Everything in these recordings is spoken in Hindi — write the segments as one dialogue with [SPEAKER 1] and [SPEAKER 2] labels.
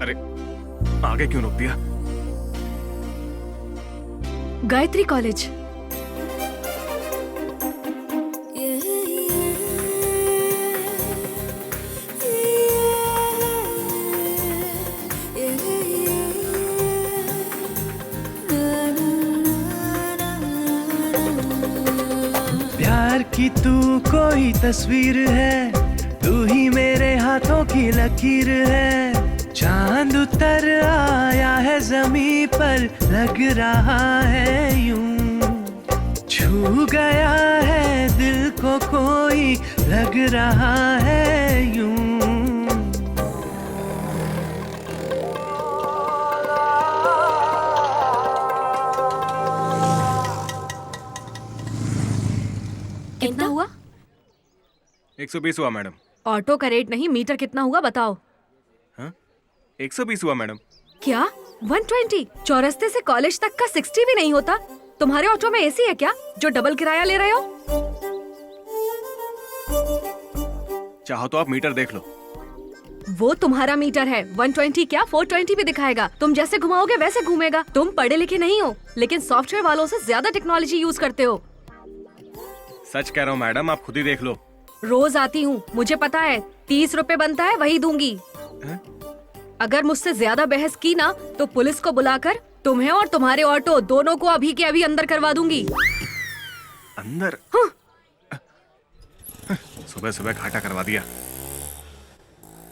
[SPEAKER 1] अरे आगे क्यों रोक दिया?
[SPEAKER 2] गायत्री कॉलेज।
[SPEAKER 3] प्यार की तू कोई तस्वीर है, तू ही मेरे हाथों की लकीर है। चांद उतर आया है ज़मीं पर, लग रहा है यूं। छू गया है दिल को कोई, लग रहा है यूं।
[SPEAKER 2] कितना हुआ?
[SPEAKER 1] 120 हुआ मैडम।
[SPEAKER 2] ऑटो का रेट नहीं, मीटर कितना हुआ बताओ।
[SPEAKER 1] हाँ 120 हुआ मैडम।
[SPEAKER 2] क्या 120? चौरस्ते से कॉलेज तक का 60 भी नहीं होता? तुम्हारे ऑटो में एसी है क्या जो डबल किराया ले रहे हो?
[SPEAKER 1] चाहो तो आप मीटर देख लो।
[SPEAKER 2] वो तुम्हारा मीटर है, 120 क्या 420 भी दिखाएगा। तुम जैसे घुमाओगे वैसे घूमेगा। तुम पढ़े लिखे नहीं हो, लेकिन सॉफ्टवेयर वालों से ज्यादा टेक्नोलॉजी यूज करते हो।
[SPEAKER 1] सच कह रहा हूँ मैडम, आप खुद ही देख लो।
[SPEAKER 2] रोज आती हूँ, मुझे पता है 30 रुपए बनता है, वही दूंगी। अगर मुझसे ज्यादा बहस की ना तो पुलिस को बुलाकर तुम्हें और तुम्हारे ऑटो दोनों को अभी के अभी अंदर करवा दूंगी।
[SPEAKER 1] अंदर?
[SPEAKER 2] हाँ।
[SPEAKER 1] सुबह सुबह घाटा करवा दिया।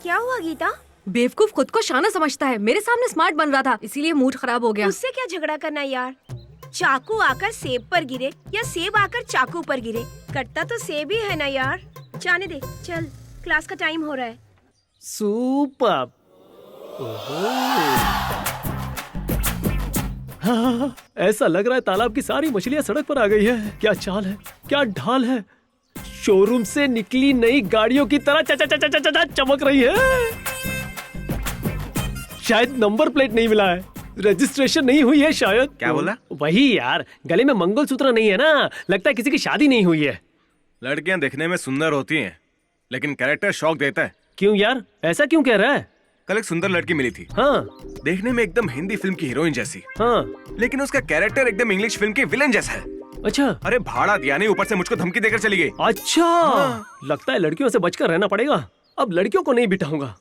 [SPEAKER 4] क्या हुआ गीता?
[SPEAKER 2] बेवकूफ खुद को शाना समझता है, मेरे सामने स्मार्ट बन रहा था इसीलिए मूड खराब हो गया।
[SPEAKER 4] उससे क्या झगड़ा करना यार। चाकू आकर सेब पर गिरे या सेब आकर चाकू पर गिरे, कटता तो सेब ही है ना यार। जाने दे, चल क्लास का टाइम हो रहा है।
[SPEAKER 5] सुपर। हाँ, ऐसा लग रहा है तालाब की सारी मछलियां सड़क पर आ गई है। क्या चाल है, क्या ढाल है। शोरूम से निकली नई गाड़ियों की तरह चमक रही है। शायद नंबर प्लेट नहीं मिला है, रजिस्ट्रेशन नहीं हुई है शायद।
[SPEAKER 1] क्या बोला?
[SPEAKER 5] वही यार, गले में मंगलसूत्र नहीं है ना, लगता है किसी की शादी नहीं हुई है।
[SPEAKER 1] लड़कियां दिखने में सुंदर होती हैं, लेकिन कैरेक्टर शौक देता है।
[SPEAKER 5] क्यों यार, ऐसा क्यों कह रहा है?
[SPEAKER 1] कल एक सुंदर लड़की मिली थी।
[SPEAKER 5] हाँ
[SPEAKER 1] देखने में एकदम हिंदी फिल्म की हीरोइन जैसी,
[SPEAKER 5] हाँ।
[SPEAKER 1] लेकिन उसका कैरेक्टर एकदम इंग्लिश फिल्म के विलन जैसा है।
[SPEAKER 5] अच्छा।
[SPEAKER 1] अरे भाड़ा दिया नहीं, ऊपर से मुझको धमकी देकर चली गई।
[SPEAKER 5] अच्छा। लगता है लड़कियों से बचकर रहना पड़ेगा। अब लड़कियों को नहीं बिठाऊंगा।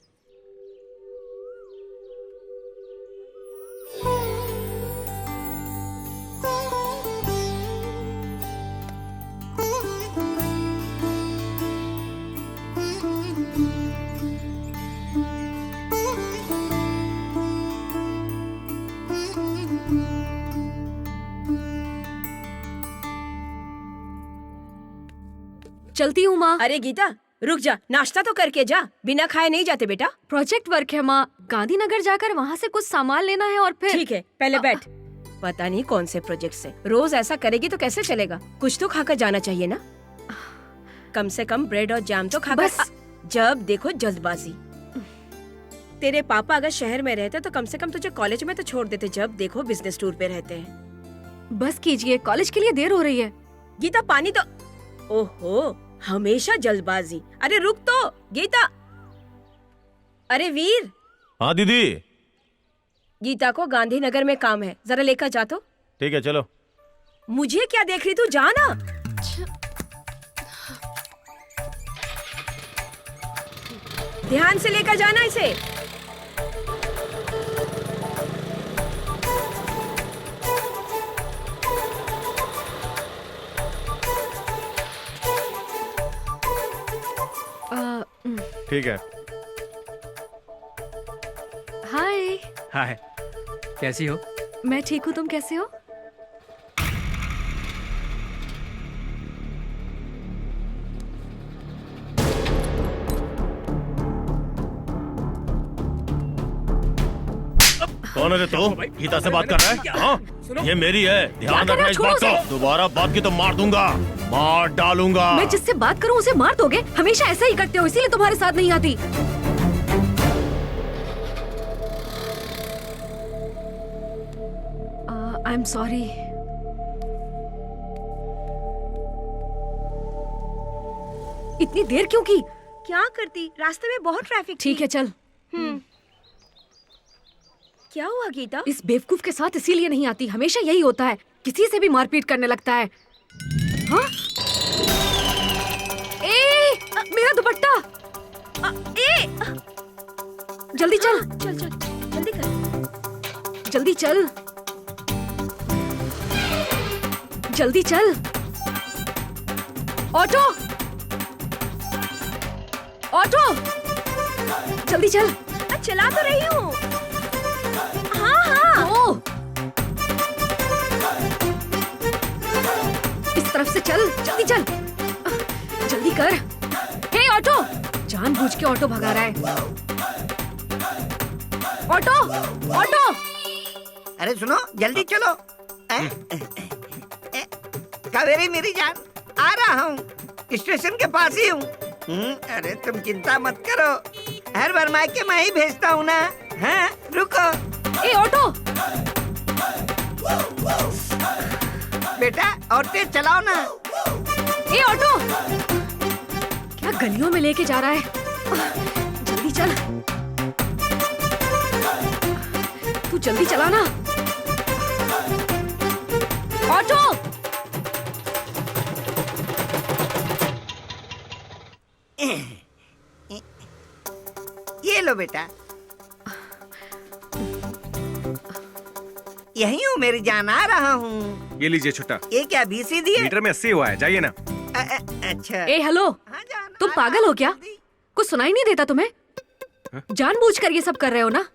[SPEAKER 2] चलती हूँ माँ।
[SPEAKER 4] अरे गीता रुक जा, नाश्ता तो करके जा, बिना खाए नहीं जाते बेटा।
[SPEAKER 2] प्रोजेक्ट वर्क है माँ, गांधीनगर जाकर वहाँ से कुछ सामान लेना है और फिर।
[SPEAKER 4] ठीक है, पहले बैठ। पता नहीं कौन से प्रोजेक्ट से रोज ऐसा करेगी तो कैसे चलेगा। कुछ तो खाकर जाना चाहिए ना। कम से कम ब्रेड और जैम तो खाकर।
[SPEAKER 2] बस।
[SPEAKER 4] जब देखो जल्दबाजी। तेरे पापा अगर शहर में रहते तो कम से कम तुझे कॉलेज में तो छोड़ देते, जब देखो बिजनेस टूर पे रहते हैं।
[SPEAKER 2] बस कीजिए, कॉलेज के लिए देर हो रही है।
[SPEAKER 4] गीता पानी तो। ओहो, हमेशा जल्दबाजी। अरे रुक तो गीता। अरे वीर।
[SPEAKER 6] हाँ दीदी।
[SPEAKER 4] गीता को गांधीनगर में काम है, जरा लेकर जा तो।
[SPEAKER 6] ठीक है चलो।
[SPEAKER 4] मुझे क्या देख रही तू, जा ना। ध्यान से लेकर जाना इसे।
[SPEAKER 1] ठीक है।
[SPEAKER 2] हाय।
[SPEAKER 7] हाय, कैसी हो?
[SPEAKER 2] मैं ठीक हूँ, तुम कैसे हो?
[SPEAKER 6] कौन कौन है रे तू? गीता से बात कर रहा है? हाँ? ये मेरी है, ध्यान
[SPEAKER 2] क्या
[SPEAKER 6] रखना इस
[SPEAKER 2] छोड़ो
[SPEAKER 6] बात
[SPEAKER 2] उसे।
[SPEAKER 6] को। दोबारा बात की तो मार दूंगा, मार डालूंगा।
[SPEAKER 2] मैं जिससे बात करूं उसे मार दोगे? हमेशा ऐसा ही करते हो, इसीलिए तुम्हारे साथ नहीं आती। I am sorry. इतनी देर क्यों की?
[SPEAKER 4] क्या करती, रास्ते में बहुत ट्रैफिक थी।
[SPEAKER 2] ठीक है चल।
[SPEAKER 4] क्या हुआ गीता?
[SPEAKER 2] इस बेवकूफ के साथ इसीलिए नहीं आती, हमेशा यही होता है, किसी से भी मारपीट करने लगता है। हाँ? मेरा दुपट्टा! जल्दी चल।
[SPEAKER 4] चल चल जल्दी कर।
[SPEAKER 2] जल्दी चल। जल्दी चल। ऑटो! ऑटो! जल्दी चल।
[SPEAKER 4] चला तो रही हूँ। हाँ हाँ।
[SPEAKER 2] ओ! इस तरफ से चल, जल्दी चल। जल्दी कर। हे ऑटो! जानबूझ के ऑटो भगा रहा है। ऑटो! ऑटो!
[SPEAKER 8] अरे सुनो, जल्दी चलो। कावेरी मेरी जान, आ रहा हूँ, स्टेशन के पास ही हूँ। अरे तुम चिंता मत करो, हर बार मायके मैं ही भेजता हूँ ना। हाँ रुको।
[SPEAKER 2] ए ऑटो!
[SPEAKER 8] बेटा और तेज चलाओ ना।
[SPEAKER 2] ए ऑटो! क्या गलियों में लेके जा रहा है? जल्दी चल। तू जल्दी चला ना। ऑटो!
[SPEAKER 8] ये लो बेटा। यही हूँ मेरी जान, आ रहा हूँ।
[SPEAKER 1] ये लीजिए छुट्टा।
[SPEAKER 8] ये क्या बीसी दिए?
[SPEAKER 1] मीटर में 80 हुआ है, जाइए ना।
[SPEAKER 8] अच्छा।
[SPEAKER 2] ए हेलो,
[SPEAKER 8] हाँ जान,
[SPEAKER 2] तुम
[SPEAKER 8] आ
[SPEAKER 2] पागल
[SPEAKER 8] रहा
[SPEAKER 2] हो
[SPEAKER 8] हूँ,
[SPEAKER 2] क्या?
[SPEAKER 8] जल्दी।
[SPEAKER 2] कुछ सुनाई नहीं देता तुम्हें? जानबूझकर ये सब कर रहे हो ना?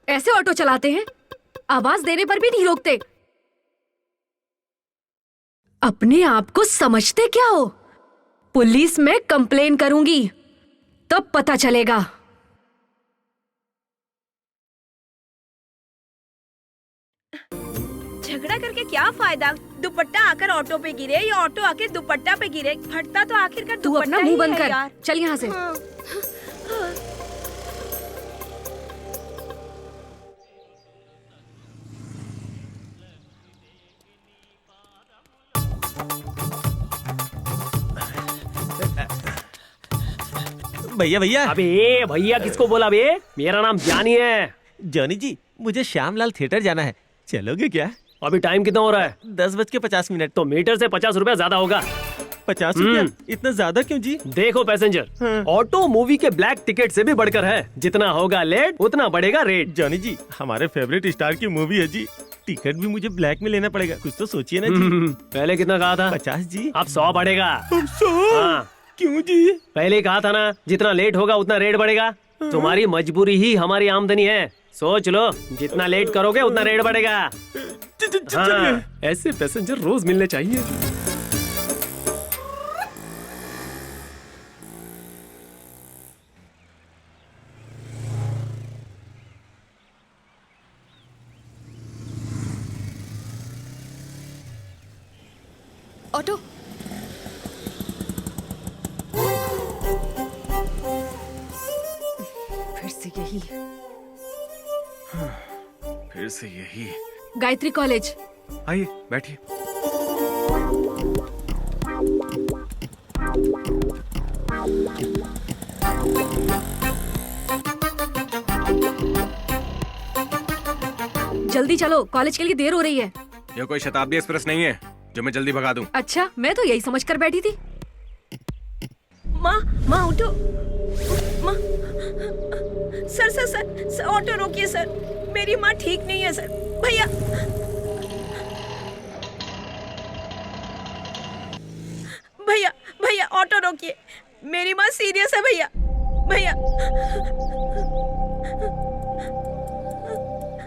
[SPEAKER 2] ऐसे ऑटो चलाते हैं, आवाज देने पर भी नहीं रोकते। अपने आप को समझते क्या हो? पुलिस में कंप्लेन करूंगी, तब पता चलेगा।
[SPEAKER 4] झगड़ा करके क्या फायदा? दुपट्टा आकर ऑटो पे गिरे या ऑटो आकर दुपट्टा पे गिरे, फटता तो आखिरकार
[SPEAKER 2] तू
[SPEAKER 4] दुपट्टा
[SPEAKER 2] अपना मुंह
[SPEAKER 4] ही
[SPEAKER 2] बंद
[SPEAKER 4] है
[SPEAKER 2] कर,
[SPEAKER 4] यार।
[SPEAKER 2] चल यहाँ से।
[SPEAKER 4] हाँ।
[SPEAKER 9] भैया भैया।
[SPEAKER 5] अबे भैया किसको बोला बे? मेरा नाम जानी है।
[SPEAKER 9] जॉनी जी, मुझे श्यामलाल थिएटर जाना है, चलोगे क्या?
[SPEAKER 5] अभी टाइम कितना हो रहा है?
[SPEAKER 9] 10:50।
[SPEAKER 5] तो मीटर से 50 रुपया ज्यादा होगा।
[SPEAKER 9] 50 रुपया? इतना ज्यादा क्यों जी?
[SPEAKER 5] देखो पैसेंजर, ऑटो मूवी के ब्लैक टिकट से भी बढ़कर है। जितना होगा लेट उतना बढ़ेगा रेट।
[SPEAKER 9] जॉनी जी, हमारे फेवरेट स्टार की मूवी है जी, टिकट भी मुझे ब्लैक में लेना पड़ेगा, कुछ तो सोचिए ना जी।
[SPEAKER 5] पहले कितना कहा था?
[SPEAKER 9] 50 जी।
[SPEAKER 5] अब 100 बढ़ेगा।
[SPEAKER 9] 100?
[SPEAKER 5] हाँ।
[SPEAKER 9] क्यों जी?
[SPEAKER 5] पहले कहा था ना, जितना लेट होगा उतना रेट बढ़ेगा। तुम्हारी मजबूरी ही हमारी आमदनी है, सोच लो, जितना लेट करोगे उतना रेट बढ़ेगा। हाँ, ऐसे पैसेंजर रोज मिलने चाहिए।
[SPEAKER 2] ऑटो! फिर से यही।
[SPEAKER 1] फिर से यही।
[SPEAKER 2] गायत्री कॉलेज।
[SPEAKER 1] आइए बैठिए।
[SPEAKER 2] जल्दी चलो, कॉलेज के लिए देर हो रही है।
[SPEAKER 1] ये कोई शताब्दी एक्सप्रेस नहीं है जो मैं जल्दी भगा दूं।
[SPEAKER 2] अच्छा, मैं तो यही समझ कर बैठी थी।
[SPEAKER 4] माँ माँ उठो। माँ, sir sir sir sir auto रोकिए सर, मेरी माँ ठीक नहीं है सर। भैया भैया भैया ऑटो रोकिए, मेरी माँ सीरियस है भैया। भैया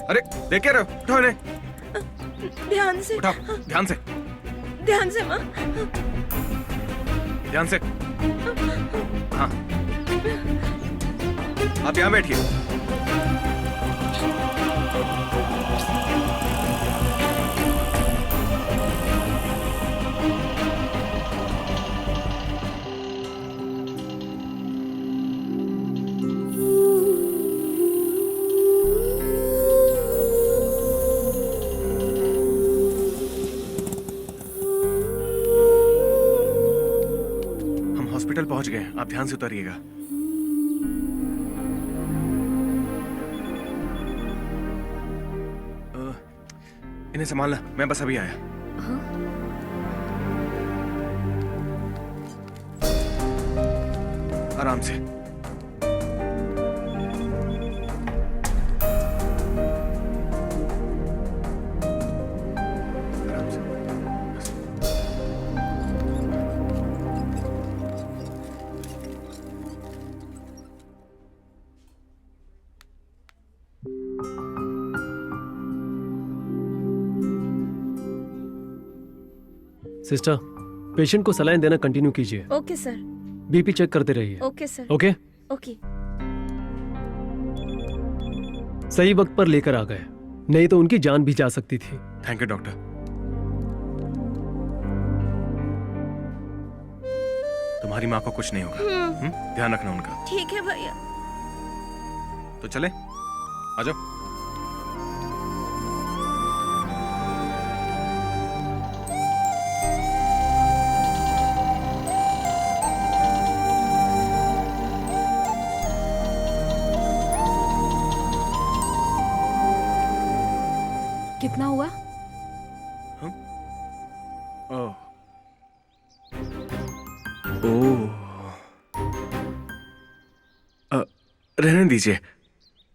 [SPEAKER 1] अरे देख क्या रहे हो? उठाओ इन्हें,
[SPEAKER 4] ध्यान से
[SPEAKER 1] उठाओ, ध्यान से,
[SPEAKER 4] ध्यान से माँ।
[SPEAKER 1] ध्यान से। हाँ, आप यहाँ बैठिए। हम हॉस्पिटल पहुंच गए, आप ध्यान से उतरिएगा। इन्हें संभालना, मैं बस अभी आया। आराम से। आराम से।
[SPEAKER 5] सिस्टर, पेशेंट को सलाइन देना कंटिन्यू कीजिए।
[SPEAKER 4] Okay sir.
[SPEAKER 5] बीपी चेक करते रहिए।
[SPEAKER 4] Okay sir.
[SPEAKER 5] ओके?
[SPEAKER 4] ओके।
[SPEAKER 5] सही वक्त पर लेकर आ गए, नहीं तो उनकी जान भी जा सकती थी।
[SPEAKER 1] Thank you doctor. तुम्हारी माँ को कुछ नहीं होगा। ध्यान रखना उनका।
[SPEAKER 4] ठीक है भैया।
[SPEAKER 1] तो चले, आ जाओ।
[SPEAKER 2] कितना हुआ?
[SPEAKER 1] ओह। ओह। रहने दीजिए।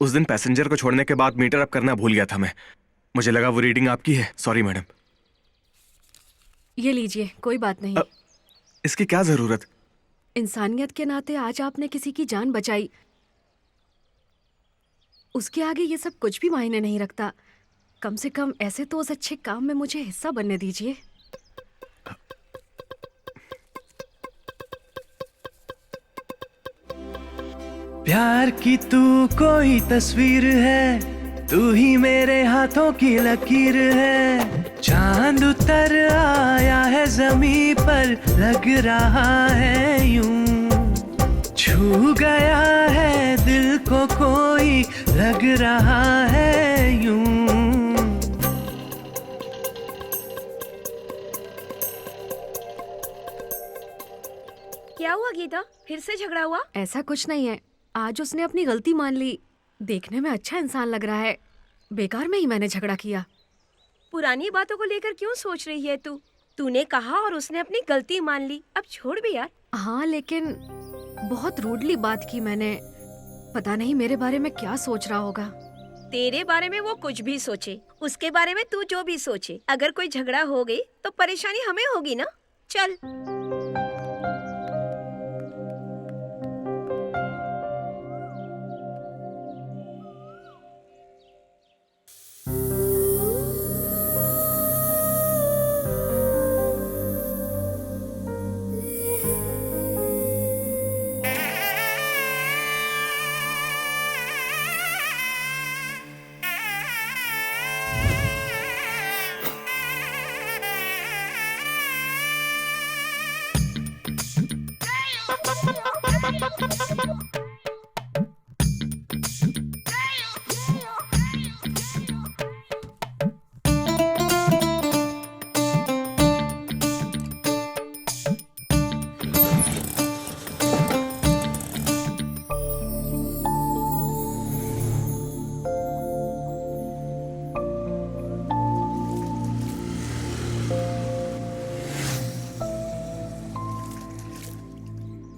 [SPEAKER 1] उस दिन पैसेंजर को छोड़ने के बाद मीटर अप करना भूल गया था मैं। मुझे लगा वो रीडिंग आपकी है। Sorry madam.
[SPEAKER 2] ये लीजिए, कोई बात नहीं।
[SPEAKER 1] इसकी क्या जरूरत?
[SPEAKER 2] इंसानियत के नाते आज आपने किसी की जान बचाई, उसके आगे ये सब कुछ भी मायने नहीं रखता। कम से कम ऐसे तो उस अच्छे काम में मुझे हिस्सा बनने दीजिए।
[SPEAKER 3] प्यार की तू कोई तस्वीर है, तू ही मेरे हाथों की लकीर है। चांद उतर आया है जमीन पर, लग रहा है यूं। छू गया है दिल को कोई, लग रहा है यूं।
[SPEAKER 4] क्या हुआ गीता, फिर से झगड़ा हुआ?
[SPEAKER 2] ऐसा कुछ नहीं है, आज उसने अपनी गलती मान ली। देखने में अच्छा इंसान लग रहा है, बेकार में ही मैंने झगड़ा किया।
[SPEAKER 4] पुरानी बातों को लेकर क्यों सोच रही है तू? तूने कहा और उसने अपनी गलती मान ली, अब छोड़ भी यार।
[SPEAKER 2] हाँ, लेकिन बहुत रूडली बात की मैंने। पता नहीं मेरे बारे में क्या सोच रहा होगा।
[SPEAKER 4] तेरे बारे में वो कुछ भी सोचे, उसके बारे में तू जो भी सोचे, अगर कोई झगड़ा हो गई तो परेशानी हमें होगी ना। चल।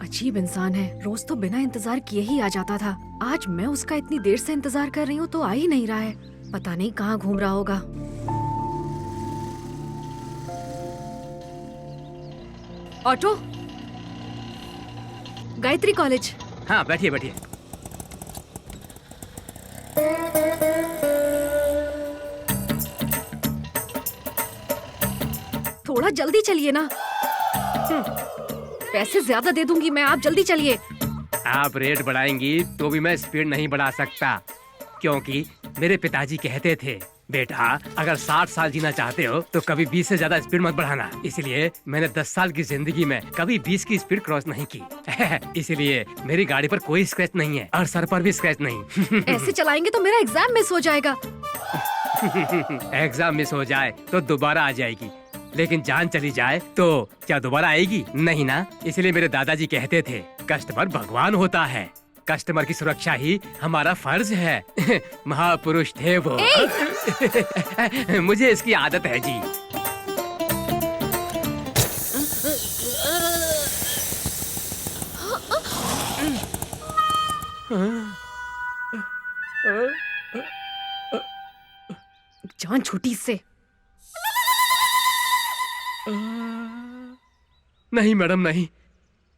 [SPEAKER 2] अजीब इंसान है, रोज तो बिना इंतजार किए ही आ जाता था। आज मैं उसका इतनी देर से इंतजार कर रही हूँ तो आ ही नहीं रहा है। पता नहीं कहाँ घूम रहा होगा। Auto, Gayatri college.
[SPEAKER 7] हाँ, बैठिए बैठिए।
[SPEAKER 2] थोड़ा जल्दी चलिए ना। पैसे ज्यादा दे दूंगी मैं, आप जल्दी चलिए।
[SPEAKER 7] आप रेट बढ़ाएंगी तो भी मैं स्पीड नहीं बढ़ा सकता, क्योंकि मेरे पिताजी कहते थे, बेटा अगर 60 साल जीना चाहते हो तो कभी 20 से ज्यादा स्पीड मत बढ़ाना। इसलिए मैंने 10 साल की जिंदगी में कभी 20 की स्पीड क्रॉस नहीं की। इसलिए मेरी गाड़ी पर कोई स्क्रैच नहीं है और सर पर भी स्क्रैच नहीं।
[SPEAKER 2] ऐसे चलाएंगे तो मेरा एग्जाम मिस हो जाएगा।
[SPEAKER 7] एग्जाम मिस हो जाए तो दोबारा आ जाएगी, लेकिन जान चली जाए तो क्या दोबारा आएगी? नहीं ना। इसलिए मेरे दादाजी कहते थे, कस्टमर भगवान होता है, कस्टमर की सुरक्षा ही हमारा फर्ज है। महापुरुष थे वो। मुझे इसकी आदत है जी।
[SPEAKER 2] जान छूटी इससे।
[SPEAKER 7] नहीं मैडम नहीं,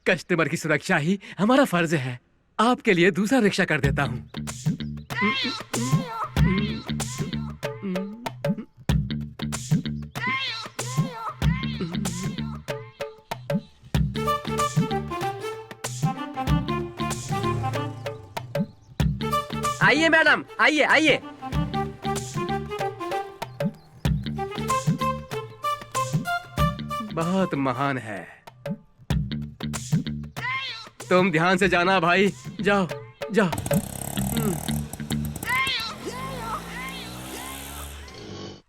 [SPEAKER 7] कस्टमर की सुरक्षा ही हमारा फर्ज है। आपके लिए दूसरा रिक्शा कर देता हूँ। आइए मैडम, आइए आइए। बहुत महान है। तुम ध्यान से जाना भाई, जाओ जाओ।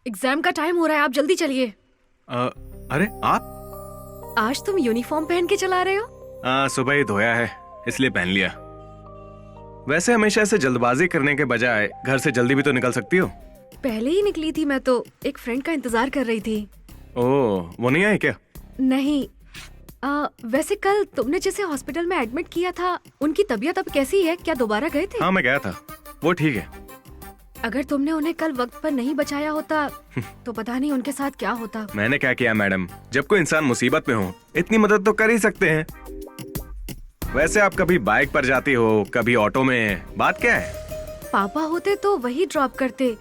[SPEAKER 2] एग्जाम का टाइम हो रहा है, आप जल्दी चलिए।
[SPEAKER 1] अरे आप
[SPEAKER 2] आज तुम यूनिफॉर्म पहन के चला रहे हो?
[SPEAKER 1] सुबह ही धोया है इसलिए पहन लिया। वैसे हमेशा ऐसे जल्दबाजी करने के बजाय घर से जल्दी भी तो निकल सकती हो।
[SPEAKER 2] पहले ही निकली थी मैं तो, एक फ्रेंड का इंतजार कर रही थी।
[SPEAKER 1] ओह, वो नहीं आई क्या?
[SPEAKER 2] नहीं। वैसे कल तुमने जिसे हॉस्पिटल में एडमिट किया था, उनकी तबीयत अब कैसी है? क्या दोबारा गए थे?
[SPEAKER 1] हाँ मैं गया था, वो ठीक है।
[SPEAKER 2] अगर तुमने उन्हें कल वक्त पर नहीं बचाया होता तो पता नहीं उनके साथ क्या होता।
[SPEAKER 1] मैंने क्या किया मैडम, जब कोई इंसान मुसीबत में हो इतनी मदद तो कर ही सकते हैं। वैसे आप कभी बाइक पर जाती हो, कभी ऑटो में, बात क्या है?
[SPEAKER 2] पापा होते तो वही ड्रॉप करते,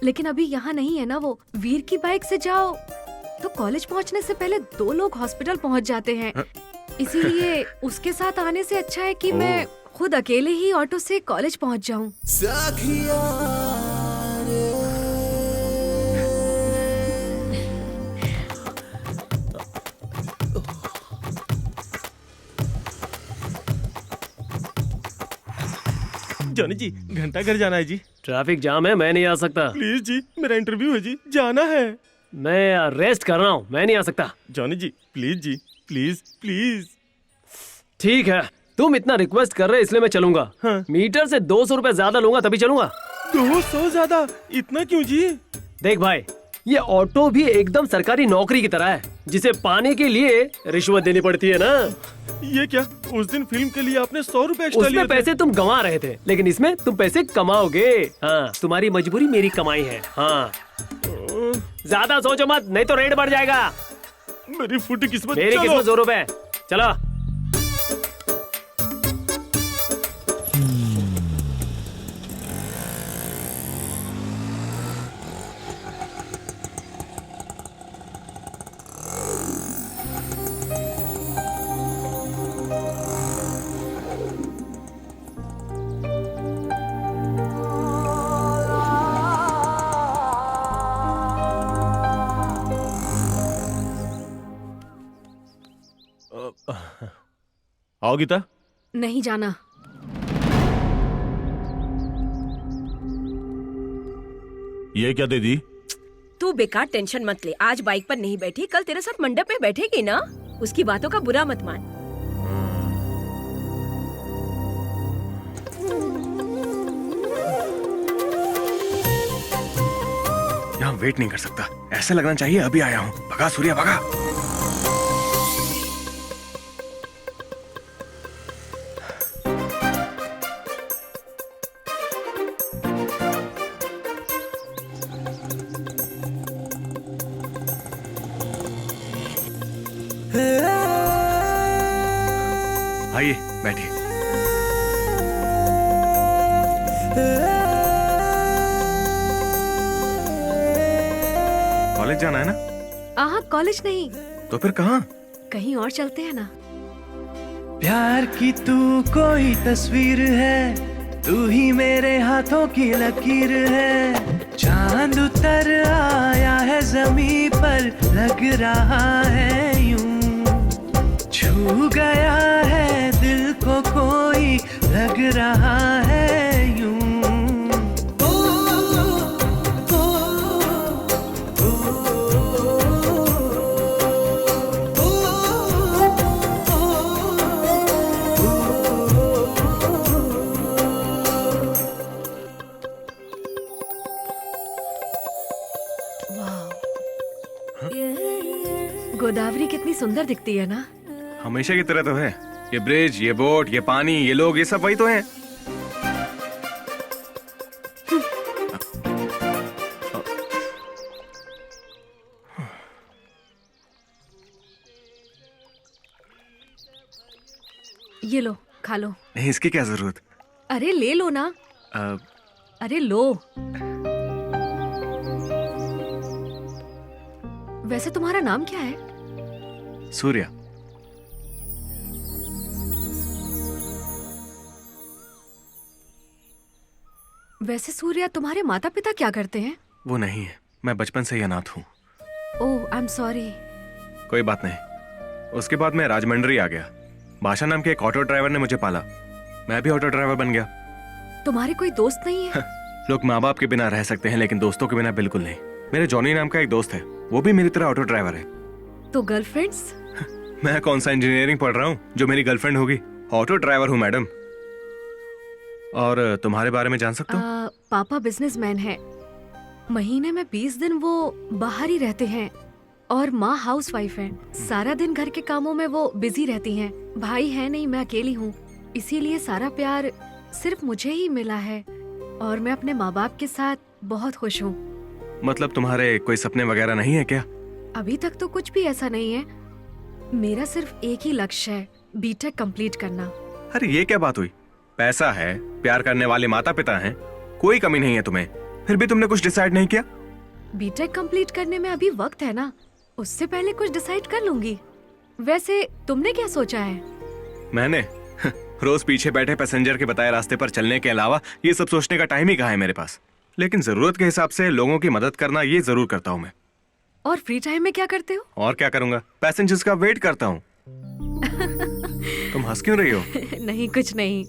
[SPEAKER 2] लेकिन अभी यहाँ नहीं है ना वो। वीर की बाइक से जाओ तो कॉलेज पहुँचने से पहले 2 लोग हॉस्पिटल पहुँच जाते हैं। इसीलिए उसके साथ आने से अच्छा है कि मैं खुद अकेले ही ऑटो से कॉलेज पहुँच जाऊँ।
[SPEAKER 9] जॉनी जी, घंटा घर जाना है जी।
[SPEAKER 5] ट्रैफिक जाम है, मैं नहीं आ सकता।
[SPEAKER 9] प्लीज जी, मेरा इंटरव्यू है जी, जाना है।
[SPEAKER 5] मैं रेस्ट कर रहा हूँ, मैं नहीं आ सकता।
[SPEAKER 9] Johnny ji please ji, please please.
[SPEAKER 5] ठीक है, तुम इतना रिक्वेस्ट कर रहे इसलिए मैं चलूंगा।
[SPEAKER 9] हाँ।
[SPEAKER 5] मीटर से 200 रुपए ज्यादा लूंगा तभी चलूंगा।
[SPEAKER 9] 200 ज्यादा? इतना क्यों जी?
[SPEAKER 5] देख भाई, ये ऑटो भी एकदम सरकारी नौकरी की तरह है, जिसे पाने के लिए रिश्वत देनी पड़ती है ना।
[SPEAKER 9] ये क्या, उस दिन फिल्म के लिए आपने 100 रुपए एक्स्ट्रा लिए
[SPEAKER 5] उसमें
[SPEAKER 9] थे।
[SPEAKER 5] पैसे तुम गंवा रहे थे, लेकिन इसमें तुम पैसे कमाओगे। हाँ, तुम्हारी मजबूरी मेरी कमाई है। हाँ, ज्यादा सोचो मत, नहीं तो रेट बढ़ जाएगा।
[SPEAKER 9] मेरी फुटी किस्मत।
[SPEAKER 5] मेरी
[SPEAKER 9] चलो।
[SPEAKER 5] किस्मत 100 रुपए। चलो।
[SPEAKER 9] आओ गीता।
[SPEAKER 2] नहीं जाना।
[SPEAKER 6] ये क्या दे दी?
[SPEAKER 4] तू बेकार टेंशन मत ले। आज बाइक पर नहीं बैठी, कल तेरे साथ मंडप में बैठेगी ना। उसकी बातों का बुरा मत मान।
[SPEAKER 1] यहाँ वेट नहीं कर सकता, ऐसा लगना चाहिए अभी आया हूँ। भगा सूर्या भगा। आइए बैठिए। कॉलेज जाना है ना?
[SPEAKER 2] हाँ, कॉलेज नहीं,
[SPEAKER 1] तो फिर कहाँ?
[SPEAKER 2] कहीं और चलते हैं ना।
[SPEAKER 3] प्यार की तू कोई तस्वीर है, तू ही मेरे हाथों की लकीर है। चांद उतर आया है ज़मीं पर, लग रहा है यूं छू गया है दिल को कोई, लग रहा है यूं।
[SPEAKER 2] गोदावरी कितनी सुंदर दिखती है ना।
[SPEAKER 1] हमेशा की तरह तो है। ये ब्रिज, ये बोट, ये पानी, ये लोग, ये सब वही तो हैं।
[SPEAKER 2] ये लो, खा लो।
[SPEAKER 1] नहीं, इसकी क्या जरूरत।
[SPEAKER 2] अरे ले लो ना। अरे लो। वैसे तुम्हारा नाम क्या है?
[SPEAKER 1] सूर्या।
[SPEAKER 2] वैसे सूर्या, तुम्हारे माता पिता क्या करते हैं?
[SPEAKER 1] वो नहीं है, मैं बचपन से ही अनाथ हूँ।
[SPEAKER 2] ओह, आई एम सॉरी।
[SPEAKER 1] कोई बात नहीं। उसके बाद मैं राजमंड्री आ गया। भाषा नाम के एक ऑटो ड्राइवर ने मुझे पाला। मैं भी ऑटो ड्राइवर बन गया।
[SPEAKER 2] तुम्हारे कोई दोस्त नहीं है?
[SPEAKER 1] लोग माँ बाप के बिना रह सकते हैं, लेकिन दोस्तों के बिना बिल्कुल नहीं। मेरे जॉनी नाम का एक दोस्त है, वो भी मेरी तरह ऑटो ड्राइवर है।
[SPEAKER 2] तो गर्लफ्रेंड्स?
[SPEAKER 1] मैं कौन सा इंजीनियरिंग पढ़ रहा हूँ जो मेरी गर्लफ्रेंड होगी। ऑटो ड्राइवर हूँ मैडम। और तुम्हारे बारे में जान सकता हूँ?
[SPEAKER 2] पापा बिजनेसमैन है। महीने में 20 दिन वो बाहर ही रहते हैं और माँ हाउसवाइफ है। सारा दिन घर के कामों में वो बिजी रहती हैं। भाई है नहीं, मैं अकेली हूँ, इसीलिए सारा प्यार सिर्फ मुझे ही मिला है और मैं अपने माँ बाप के साथ बहुत खुश हूँ।
[SPEAKER 1] मतलब तुम्हारे कोई सपने वगैरह नहीं है क्या?
[SPEAKER 2] अभी तक तो कुछ भी ऐसा नहीं है। मेरा सिर्फ एक ही लक्ष्य है, बीटेक कंप्लीट करना।
[SPEAKER 1] अरे ये क्या बात हुई? पैसा है, प्यार करने वाले माता पिता हैं, कोई कमी नहीं है तुम्हें, फिर भी तुमने कुछ डिसाइड नहीं किया?
[SPEAKER 2] बीटेक कंप्लीट करने में अभी वक्त है ना, उससे पहले कुछ डिसाइड कर लूंगी। वैसे तुमने क्या सोचा है?
[SPEAKER 1] मैंने रोज पीछे बैठे पैसेंजर के बताए रास्ते पर चलने के अलावा ये सब सोचने का टाइम ही कहाँ है मेरे पास। लेकिन जरूरत के हिसाब से लोगों की मदद करना ये जरूर करता हूँ मैं।
[SPEAKER 2] और फ्री टाइम में क्या करते हो?
[SPEAKER 1] और क्या करूंगा, पैसेंजर्स का वेट करता हूँ। तुम हंस क्यों रही हो?
[SPEAKER 2] नहीं, कुछ नहीं।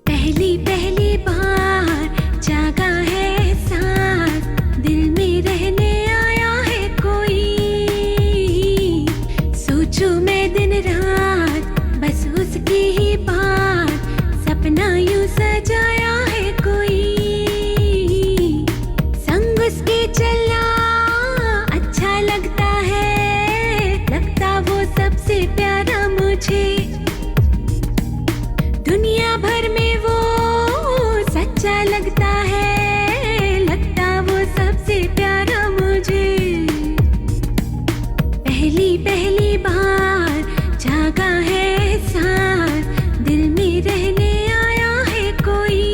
[SPEAKER 10] पहली पहली बार जागा है सांस, दिल में रहने आया है कोई। सोचूं मैं दिन रात बस उसकी ही बात, सपना यूं सजाया है कोई। संग उसके चलना अच्छा लगता है, लगता वो सबसे प्यारा मुझे। दुनिया भर में वो सच्चा लगता है, लगता वो सबसे प्यारा मुझे। पहली पहली बार जागा है सांस, दिल में रहने आया है कोई।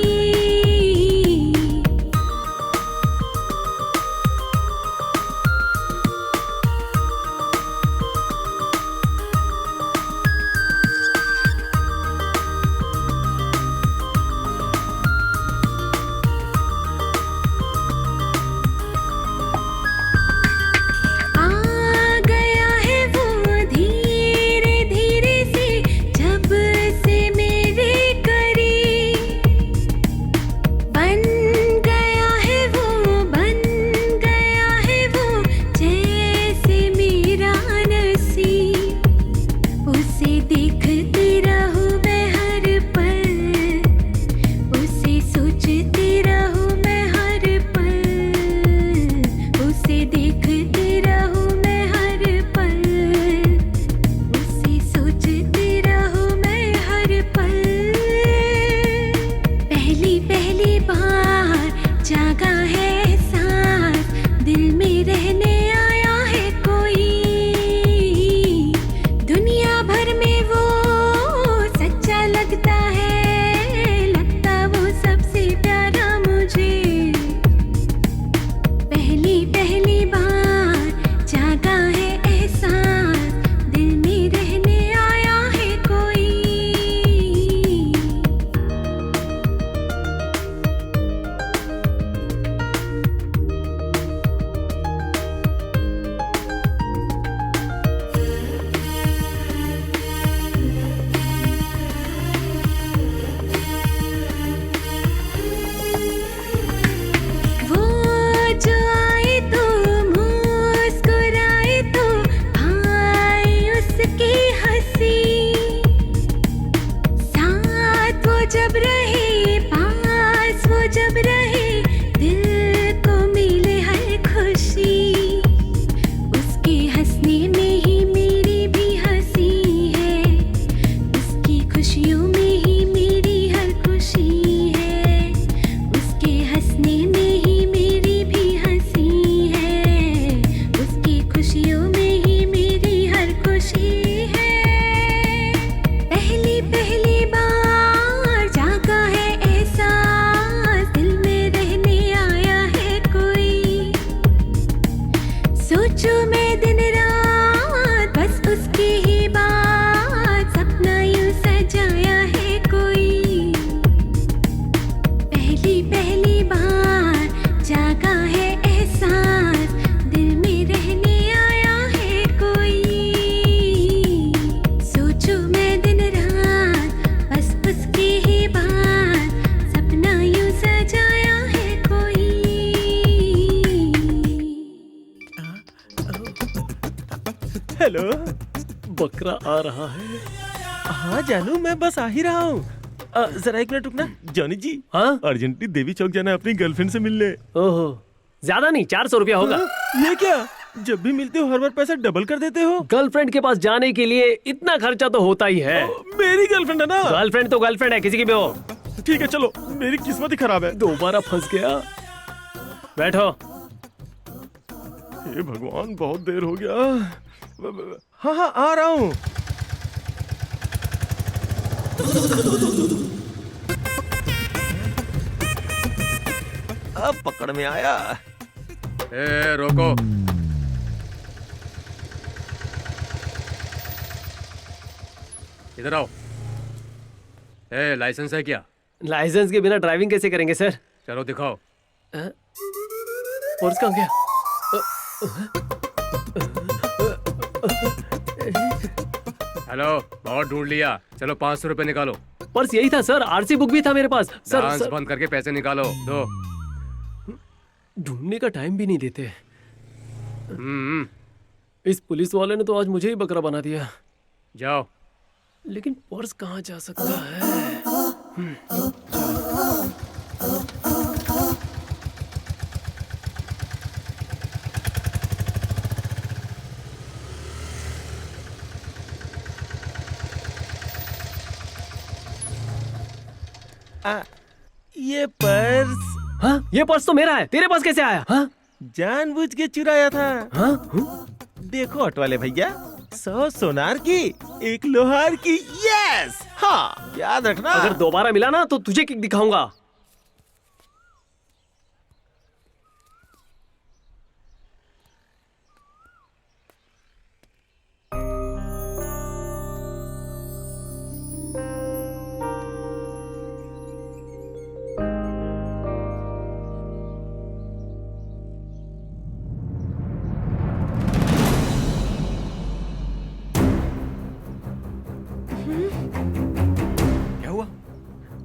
[SPEAKER 10] आ गया है वो धीरे धीरे से
[SPEAKER 5] बकरा आ रहा है।
[SPEAKER 9] हाँ जानू, मैं बस आ ही रहा हूँ। जरा एक मिनट रुकना जॉनी जी।
[SPEAKER 5] हाँ
[SPEAKER 9] अर्जेंटली देवी चौक जाना है अपनी गर्लफ्रेंड से मिलने।
[SPEAKER 5] ओहो, ज्यादा नहीं, 400 रुपया होगा।
[SPEAKER 9] ये क्या, जब भी मिलते हो हर बार पैसा डबल कर देते हो।
[SPEAKER 5] गर्लफ्रेंड के पास जाने के लिए इतना खर्चा तो होता ही है।
[SPEAKER 9] मेरी गर्लफ्रेंड है ना।
[SPEAKER 5] गर्लफ्रेंड तो गर्लफ्रेंड है, किसी की भी हो।
[SPEAKER 9] ठीक है चलो, मेरी किस्मत ही खराब है।
[SPEAKER 5] दोबारा फंस गया। बैठो।
[SPEAKER 9] हे भगवान, बहुत देर हो गया। हाँ हाँ आ रहा हूँ। अब पकड़ में आया।
[SPEAKER 7] ए रोको। इधर आओ। ए लाइसेंस है क्या?
[SPEAKER 5] लाइसेंस के बिना ड्राइविंग कैसे करेंगे सर?
[SPEAKER 7] चलो दिखाओ।
[SPEAKER 5] पर्स कहाँ गया?
[SPEAKER 7] हेलो, बहुत ढूंढ लिया। चलो 500 रुपए निकालो।
[SPEAKER 5] पर्स यही था सर, आरसी बुक भी था मेरे पास।
[SPEAKER 7] डांस बंद करके पैसे निकालो। दो।
[SPEAKER 5] ढूंढने का टाइम भी नहीं देते। इस पुलिस वाले ने तो आज मुझे ही बकरा बना दिया।
[SPEAKER 7] जाओ।
[SPEAKER 5] लेकिन पर्स कहाँ जा सकता है?
[SPEAKER 9] ये पर्स।
[SPEAKER 5] हाँ, ये पर्स तो मेरा है, तेरे पास कैसे आया? हाँ?
[SPEAKER 9] जानबूझ के चुराया था।
[SPEAKER 5] हाँ?
[SPEAKER 9] देखो ऑटो वाले भैया, 100 सोनार की, 1 लोहार की। यस, हाँ याद रखना।
[SPEAKER 5] अगर दोबारा मिला ना तो तुझे किक दिखाऊंगा।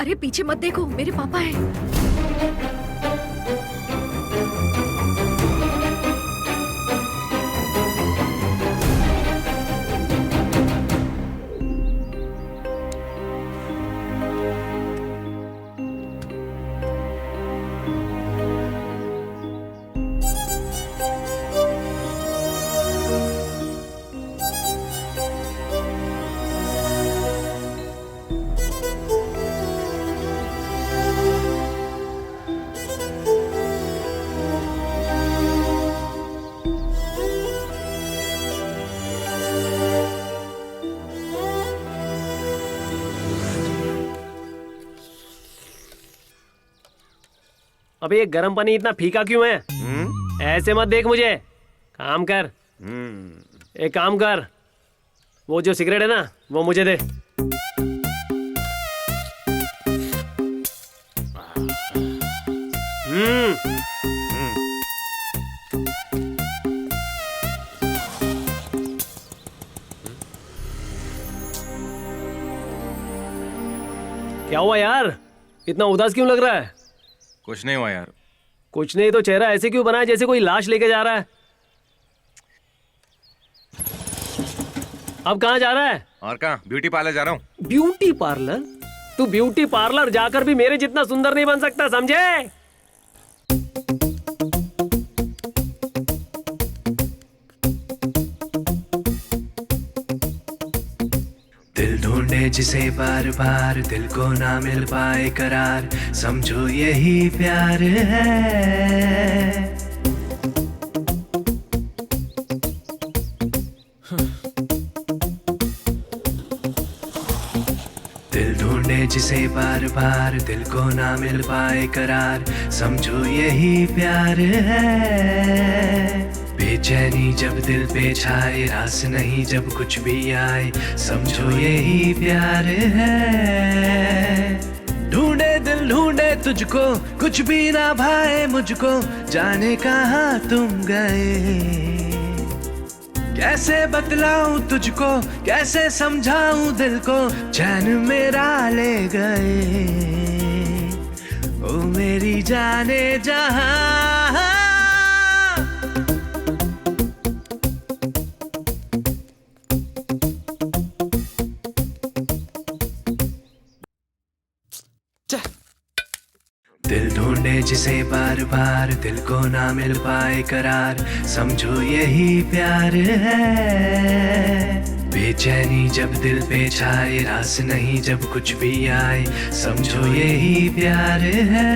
[SPEAKER 2] अरे पीछे मत देखो, मेरे पापा हैं।
[SPEAKER 5] अबे ये गर्म पानी इतना फीका क्यों है? ऐसे मत देख मुझे, काम कर। एक काम कर, वो जो सिगरेट है ना वो मुझे दे। क्या हुआ यार, इतना उदास क्यों लग रहा है?
[SPEAKER 1] कुछ नहीं हुआ यार।
[SPEAKER 5] कुछ नहीं तो चेहरा ऐसे क्यों बना है जैसे कोई लाश लेके जा रहा है? अब कहाँ जा रहा है?
[SPEAKER 1] और कहाँ, ब्यूटी पार्लर जा रहा हूँ।
[SPEAKER 5] Beauty parlour? तू ब्यूटी पार्लर जाकर भी मेरे जितना सुंदर नहीं बन सकता, समझे?
[SPEAKER 3] दिल ढूंढे जिसे बार बार, दिल को ना मिल पाए करार, समझो यही प्यार है। दिल ढूंढे जिसे बार बार, दिल को ना मिल पाए करार, समझो यही प्यार है। बेचैनी जब दिल पे छाए, रास नहीं जब कुछ भी आए, समझो यही प्यार है। ढूंढे दिल ढूंढे तुझको, कुछ भी ना भाए मुझको, जाने कहाँ तुम गए। कैसे बतलाऊं तुझको, कैसे समझाऊं दिल को, चैन मेरा ले गए। ओ मेरी जाने जहां। तुझसे बार बार दिल को ना मिल पाए करार, समझो यही प्यार है। बेचैनी जब दिल पे छाए, रास नहीं जब कुछ भी आए, समझो यही प्यार है।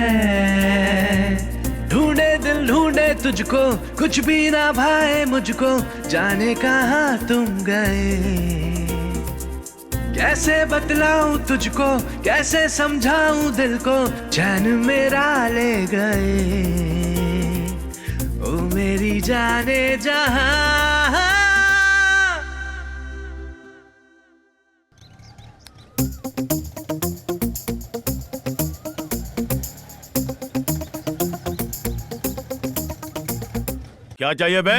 [SPEAKER 3] ढूंढे दिल ढूंढे तुझको, कुछ भी ना भाए मुझको, जाने कहाँ तुम गए। कैसे बतलाऊं तुझको, कैसे समझाऊं दिल को, चैन मेरा ले गए। ओ मेरी जाने जहां।
[SPEAKER 6] क्या चाहिए बे?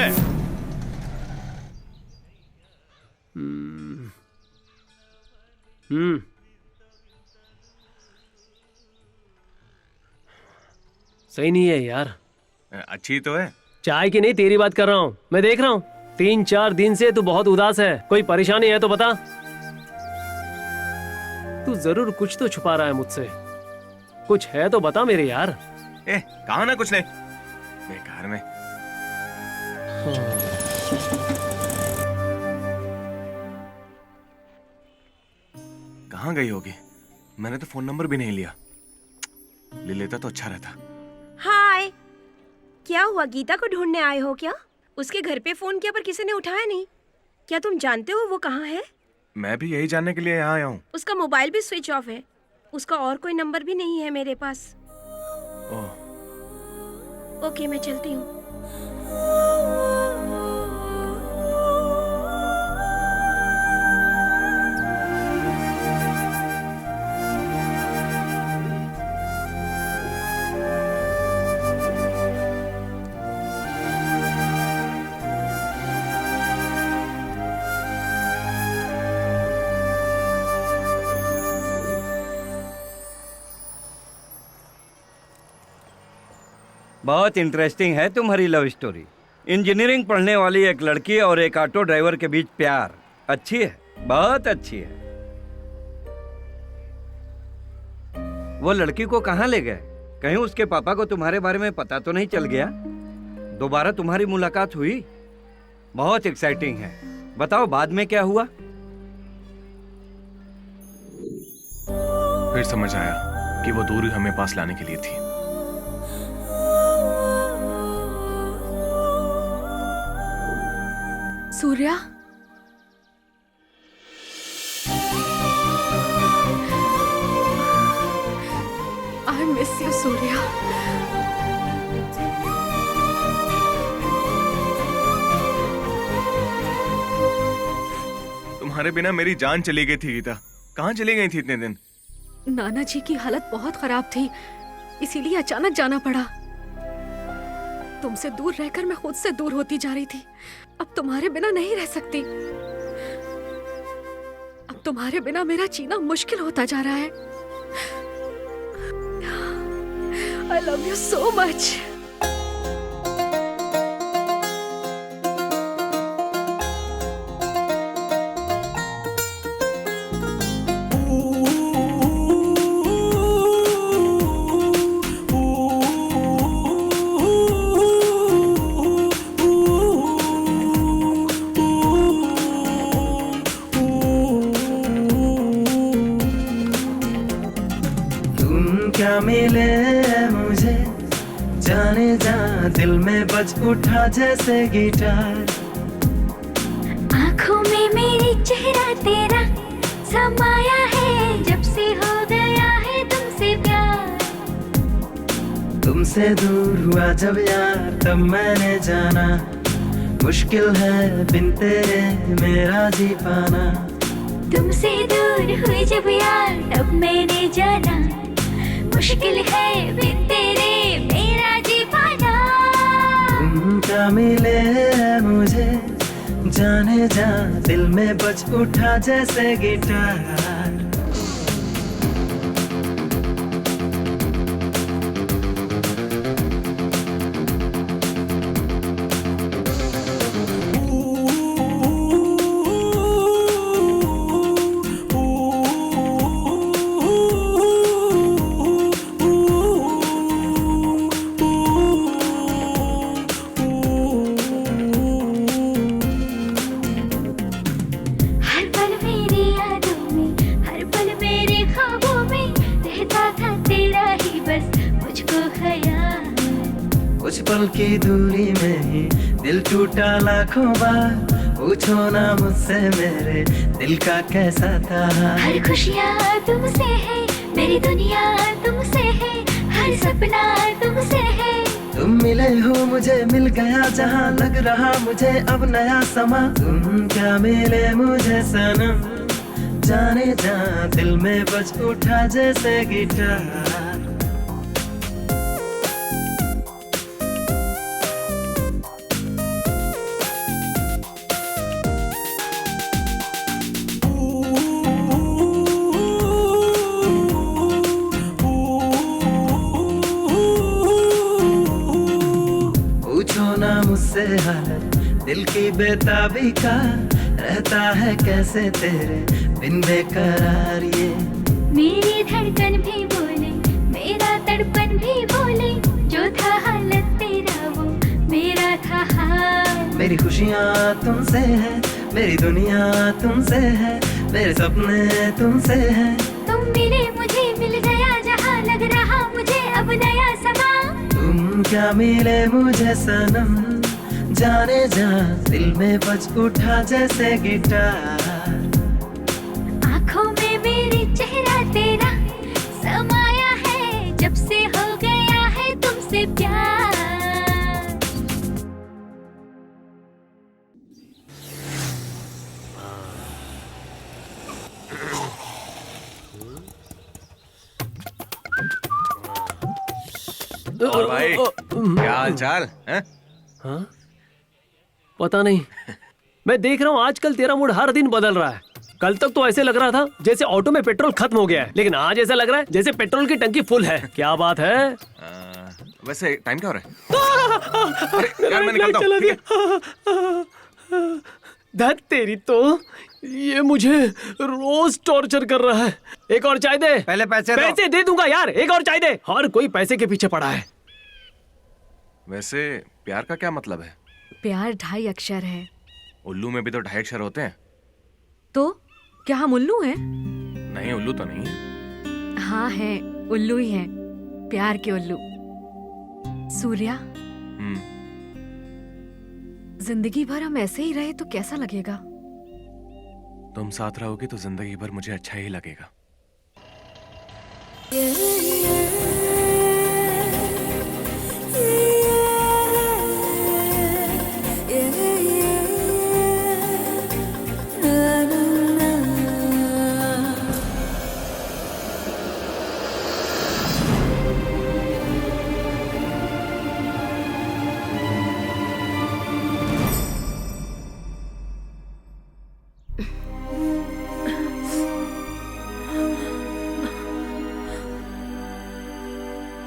[SPEAKER 5] सही नहीं है यार।
[SPEAKER 1] अच्छी तो है।
[SPEAKER 5] चाय की नहीं, तेरी बात कर रहा हूँ। मैं देख रहा हूँ 3-4 दिन से तू बहुत उदास है। कोई परेशानी है तो बता। तू जरूर कुछ तो छुपा रहा है मुझसे। कुछ है तो बता मेरे यार।
[SPEAKER 1] कहा ना कुछ नहीं, बेकार में। कहाँ गई होगी? मैंने तो फोन नंबर भी नहीं लिया। ले लेता तो अच्छा रहता।
[SPEAKER 4] हाय, क्या हुआ? गीता को ढूंढने आए हो क्या? उसके घर पे फोन किया पर किसी ने उठाया नहीं। क्या तुम जानते हो वो कहाँ है?
[SPEAKER 1] मैं भी यही जानने के लिए यहाँ आया हूँ।
[SPEAKER 4] उसका मोबाइल भी स्विच ऑफ है। उसका और कोई नंबर भी नहीं है मेरे पास। ओके, मैं चलती हूँ।
[SPEAKER 11] बहुत इंटरेस्टिंग है तुम्हारी लव स्टोरी। इंजीनियरिंग पढ़ने वाली एक लड़की और एक ऑटो ड्राइवर के बीच प्यार। अच्छी है, बहुत अच्छी है। वो लड़की को कहाँ ले गए? कहीं उसके पापा को तुम्हारे बारे में पता तो नहीं चल गया? दोबारा तुम्हारी मुलाकात हुई? बहुत एक्साइटिंग है। बताओ बाद में क्या हुआ?
[SPEAKER 1] फिर समझ आया कि वो दूरी हमें पास लाने के लिए थी।
[SPEAKER 2] Surya, I miss you, Surya.
[SPEAKER 1] तुम्हारे बिना मेरी जान चली गई थी गीता। कहाँ चली गई थी इतने दिन?
[SPEAKER 2] नाना जी की हालत बहुत खराब थी, इसीलिए अचानक जाना पड़ा। तुमसे दूर रहकर मैं खुद से दूर होती जा रही थी। अब तुम्हारे बिना नहीं रह सकती। अब तुम्हारे बिना मेरा जीना मुश्किल होता जा रहा है। I love you so much.
[SPEAKER 3] क्या मिले मुझे, जाने जा दिल में बज उठा जैसे गिटार।
[SPEAKER 10] आँखों में मेरी चेहरा तेरा समाया है, जब से हो गया है तुमसे प्यार।
[SPEAKER 3] तुमसे दूर हुआ जब यार, तब मैंने जाना मुश्किल है बिन तेरे मेरा जी पाना।
[SPEAKER 10] तुमसे दूर हुई जब यार, तब मैंने जाना मुश्किल है बिन तेरे मेरा जी पाना।
[SPEAKER 3] तुम क्या मिले मुझे, जाने जा दिल में बज उठा जैसे गिटार। कुछ पल की दूरी में ही दिल टूटा लाखों बार, पूछो ना मुझसे मेरे दिल का कैसा था।
[SPEAKER 10] हर खुशियाँ तुमसे है, मेरी दुनिया तुमसे है, हर सपना तुमसे है।
[SPEAKER 3] तुम मिले हो मुझे, मिल गया जहाँ, लग रहा मुझे अब नया समा। तुम क्या मिले मुझे सनम, जाने जा दिल में बज उठा जैसे गिटार। मुझसे हालत दिल की बेताबी का, रहता है कैसे तेरे बिन बेकरार ये।
[SPEAKER 10] मेरी धड़कन भी बोले, मेरा तड़पन भी बोले, जो था हालत तेरा वो मेरा था हाल।
[SPEAKER 3] मेरी खुशियाँ तुमसे है, मेरी दुनिया तुमसे है, मेरे सपने तुमसे हैं।
[SPEAKER 10] तुम मिले मुझे, मिल गया जहाँ, लग रहा मुझे अब नया समा।
[SPEAKER 3] तुम क्या मिले मुझे सनम, जाने जा दिल में बज उठा जैसे गिटार।
[SPEAKER 10] आँखों में मेरे चेहरा तेरा समाया है, जब से हो गया है तुमसे प्यार।
[SPEAKER 1] और भाई क्या हाल चाल है?
[SPEAKER 5] हाँ? पता नहीं, मैं देख रहा हूँ आजकल तेरा मूड हर दिन बदल रहा है। कल तक तो ऐसे लग रहा था जैसे ऑटो में पेट्रोल खत्म हो गया है, लेकिन आज ऐसा लग रहा है जैसे पेट्रोल की टंकी फुल है। क्या बात है?
[SPEAKER 1] वैसे टाइम क्या हो रहा है? अरे यार मैं निकलता हूँ, ठीक है?
[SPEAKER 5] धत तेरी तो, ये मुझे रोज टॉर्चर कर रहा है। एक और चाय दे।
[SPEAKER 11] पहले पैसे
[SPEAKER 5] दे दूंगा यार, एक और चाय दे। हर कोई पैसे के पीछे पड़ा है।
[SPEAKER 1] वैसे प्यार का क्या मतलब है?
[SPEAKER 2] प्यार 2.5 अक्षर है।
[SPEAKER 1] उल्लू में भी तो 2.5 अक्षर होते हैं।
[SPEAKER 2] तो क्या हम उल्लू हैं?
[SPEAKER 1] नहीं, उल्लू तो नहीं है।
[SPEAKER 2] हाँ है, उल्लू ही है, प्यार के उल्लू। सूर्या, जिंदगी भर हम ऐसे ही रहे तो कैसा लगेगा?
[SPEAKER 1] तुम साथ रहोगे तो जिंदगी भर मुझे अच्छा ही लगेगा।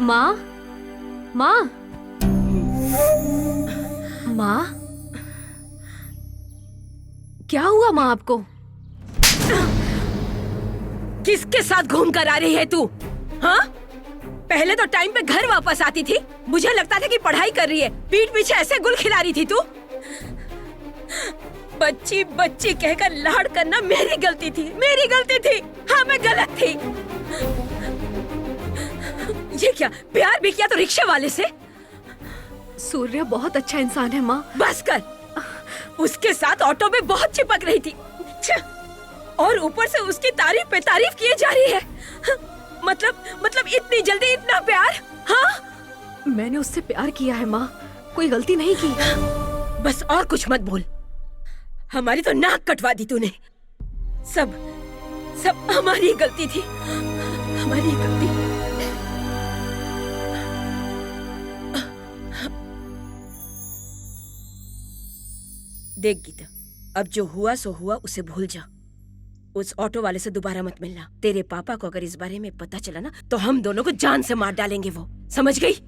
[SPEAKER 2] माँ, माँ, माँ, क्या हुआ माँ आपको?
[SPEAKER 4] किसके साथ घूम कर आ रही है तू? हाँ? पहले तो टाइम पे घर वापस आती थी, मुझे लगता था कि पढ़ाई कर रही है, पीठ पीछे ऐसे गुल खिला रही थी तू। बच्ची बच्ची कहकर लाड़ करना मेरी गलती थी, मेरी गलती थी। हाँ, मैं गलत थी। ये क्या, प्यार भी किया तो रिक्शे वाले से?
[SPEAKER 2] सूर्य बहुत अच्छा इंसान है माँ।
[SPEAKER 4] बस कर, उसके साथ ऑटो में बहुत चिपक रही थी और ऊपर से उसकी तारीफ पे तारीफ किए जा रही है। मतलब इतनी जल्दी इतना प्यार? हाँ,
[SPEAKER 2] मैंने उससे प्यार किया है माँ, कोई गलती नहीं की।
[SPEAKER 4] बस और कुछ मत बोल, हमारी तो नाक कटवा दी तूने। सब हमारी गलती थी, हमारी गलती। देख गीता, अब जो हुआ सो हुआ, उसे भूल जा। उस ऑटो वाले से दोबारा मत मिलना। तेरे पापा को अगर इस बारे में पता चला ना, तो हम दोनों को जान से मार डालेंगे वो, समझ गई?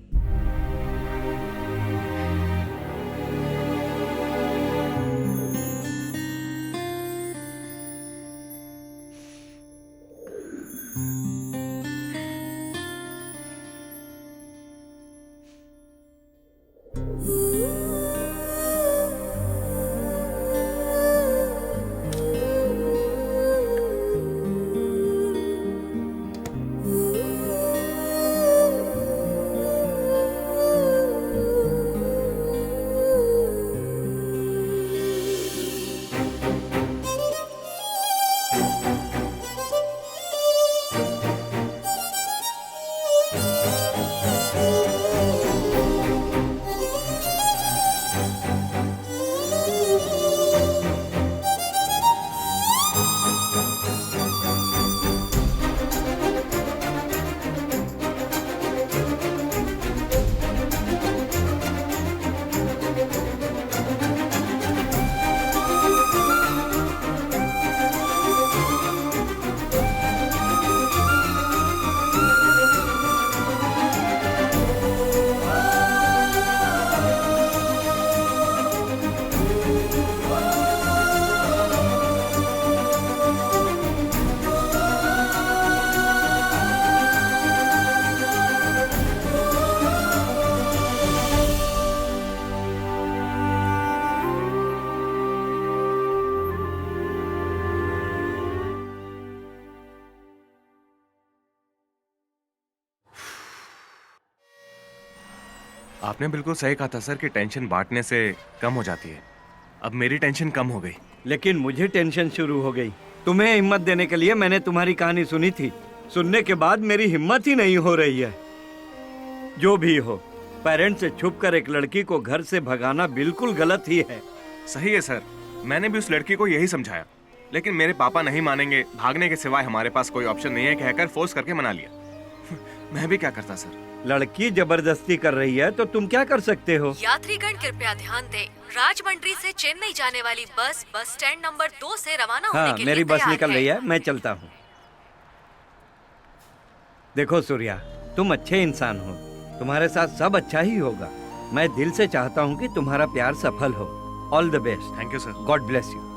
[SPEAKER 1] आपने बिल्कुल सही कहा था सर कि टेंशन बांटने से कम हो जाती है। अब मेरी टेंशन कम हो गई।
[SPEAKER 11] लेकिन मुझे टेंशन शुरू हो गई। तुम्हें हिम्मत देने के लिए मैंने तुम्हारी कहानी सुनी थी। सुनने के बाद मेरी हिम्मत ही नहीं हो रही है। जो भी हो, पेरेंट्स से छुपकर एक लड़की को घर से भगाना बिल्कुल गलत ही है।
[SPEAKER 1] सही है सर, मैंने भी उस लड़की को यही समझाया, लेकिन मेरे पापा नहीं मानेंगे। भागने के सिवाय हमारे पास कोई ऑप्शन नहीं है, कहकर फोर्स करके मना लिया। मैं भी क्या करता सर।
[SPEAKER 11] लड़की जबरदस्ती कर रही है तो तुम क्या कर सकते हो?
[SPEAKER 2] यात्रीगण कृपया ध्यान दें, राजमंड्री से चेन्नई जाने वाली बस बस स्टैंड नंबर 2 से रवाना होने
[SPEAKER 11] हाँ,
[SPEAKER 2] के
[SPEAKER 11] मेरी
[SPEAKER 2] लिए
[SPEAKER 11] बस
[SPEAKER 2] तैयार
[SPEAKER 11] निकल रही है, मैं चलता हूँ। देखो सूर्या, तुम अच्छे इंसान हो, तुम्हारे साथ सब अच्छा ही होगा। मैं दिल से चाहता हूँ कि तुम्हारा प्यार सफल हो। All the best.
[SPEAKER 1] Thank you sir.
[SPEAKER 11] God bless you.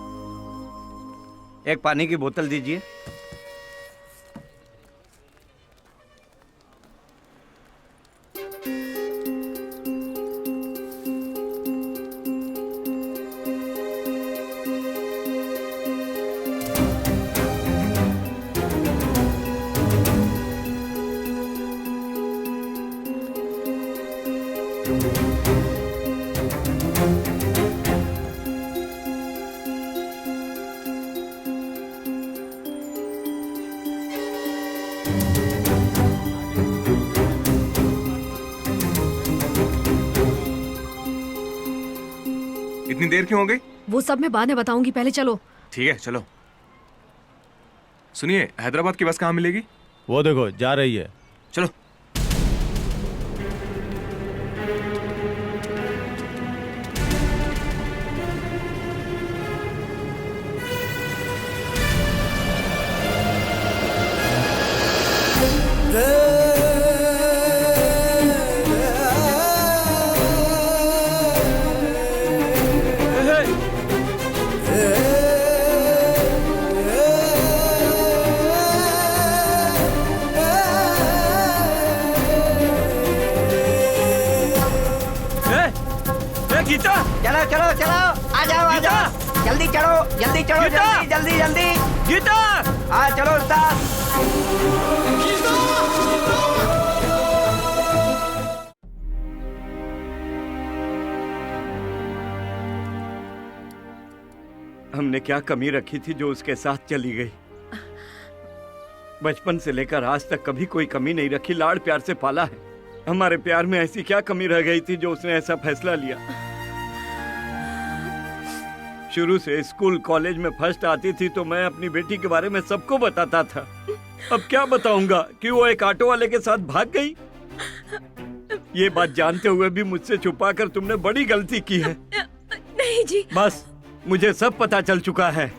[SPEAKER 11] एक पानी की बोतल दीजिए।
[SPEAKER 1] इतनी देर क्यों हो गई?
[SPEAKER 2] वो सब मैं बाद में बताऊंगी, पहले चलो।
[SPEAKER 1] ठीक है चलो। सुनिए, हैदराबाद की बस कहाँ मिलेगी?
[SPEAKER 9] वो देखो जा रही है।
[SPEAKER 1] चलो।
[SPEAKER 11] गीता,
[SPEAKER 8] चलो चलो चलो, आ जाओ आ जाओ, जल्दी चलो जल्दी चलो, जल्दी जल्दी जल्दी।
[SPEAKER 11] गीता,
[SPEAKER 8] हाँ चलो उस्ताद।
[SPEAKER 11] हमने क्या कमी रखी थी जो उसके साथ चली गई? बचपन से लेकर आज तक कभी कोई कमी नहीं रखी, लाड़ प्यार से पाला है। हमारे प्यार में ऐसी क्या कमी रह गई थी जो उसने ऐसा फैसला लिया? शुरू से स्कूल कॉलेज में फर्स्ट आती थी तो मैं अपनी बेटी के बारे में सबको बताता था। अब क्या बताऊंगा कि वो एक ऑटो वाले के साथ भाग गई? ये बात जानते हुए भी मुझसे छुपाकर तुमने बड़ी गलती की है।
[SPEAKER 4] नहीं जी।
[SPEAKER 11] बस मुझे सब पता चल चुका है।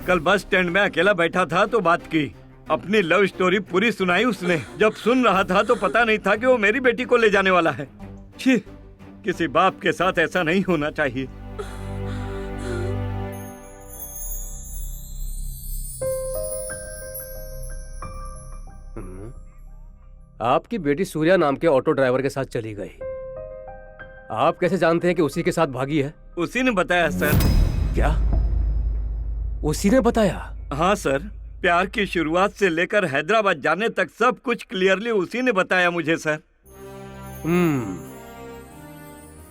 [SPEAKER 11] कल बस स्टैंड में अकेला बैठा था तो बात की, अपनी लव स्टोरी पूरी सुनाई उसने। जब सुन रहा था तो पता नहीं था कि वो मेरी बेटी को ले जाने वाला है। छी, किसी बाप के साथ ऐसा नहीं होना चाहिए।
[SPEAKER 7] आपकी बेटी सूर्या नाम के ऑटो ड्राइवर के साथ चली गई। आप कैसे जानते हैं कि उसी के साथ भागी है?
[SPEAKER 11] उसी ने बताया सर।
[SPEAKER 7] क्या? उसी ने बताया?
[SPEAKER 11] हाँ सर, प्यार की शुरुआत से लेकर हैदराबाद जाने तक सब कुछ क्लियरली उसी ने बताया मुझे सर।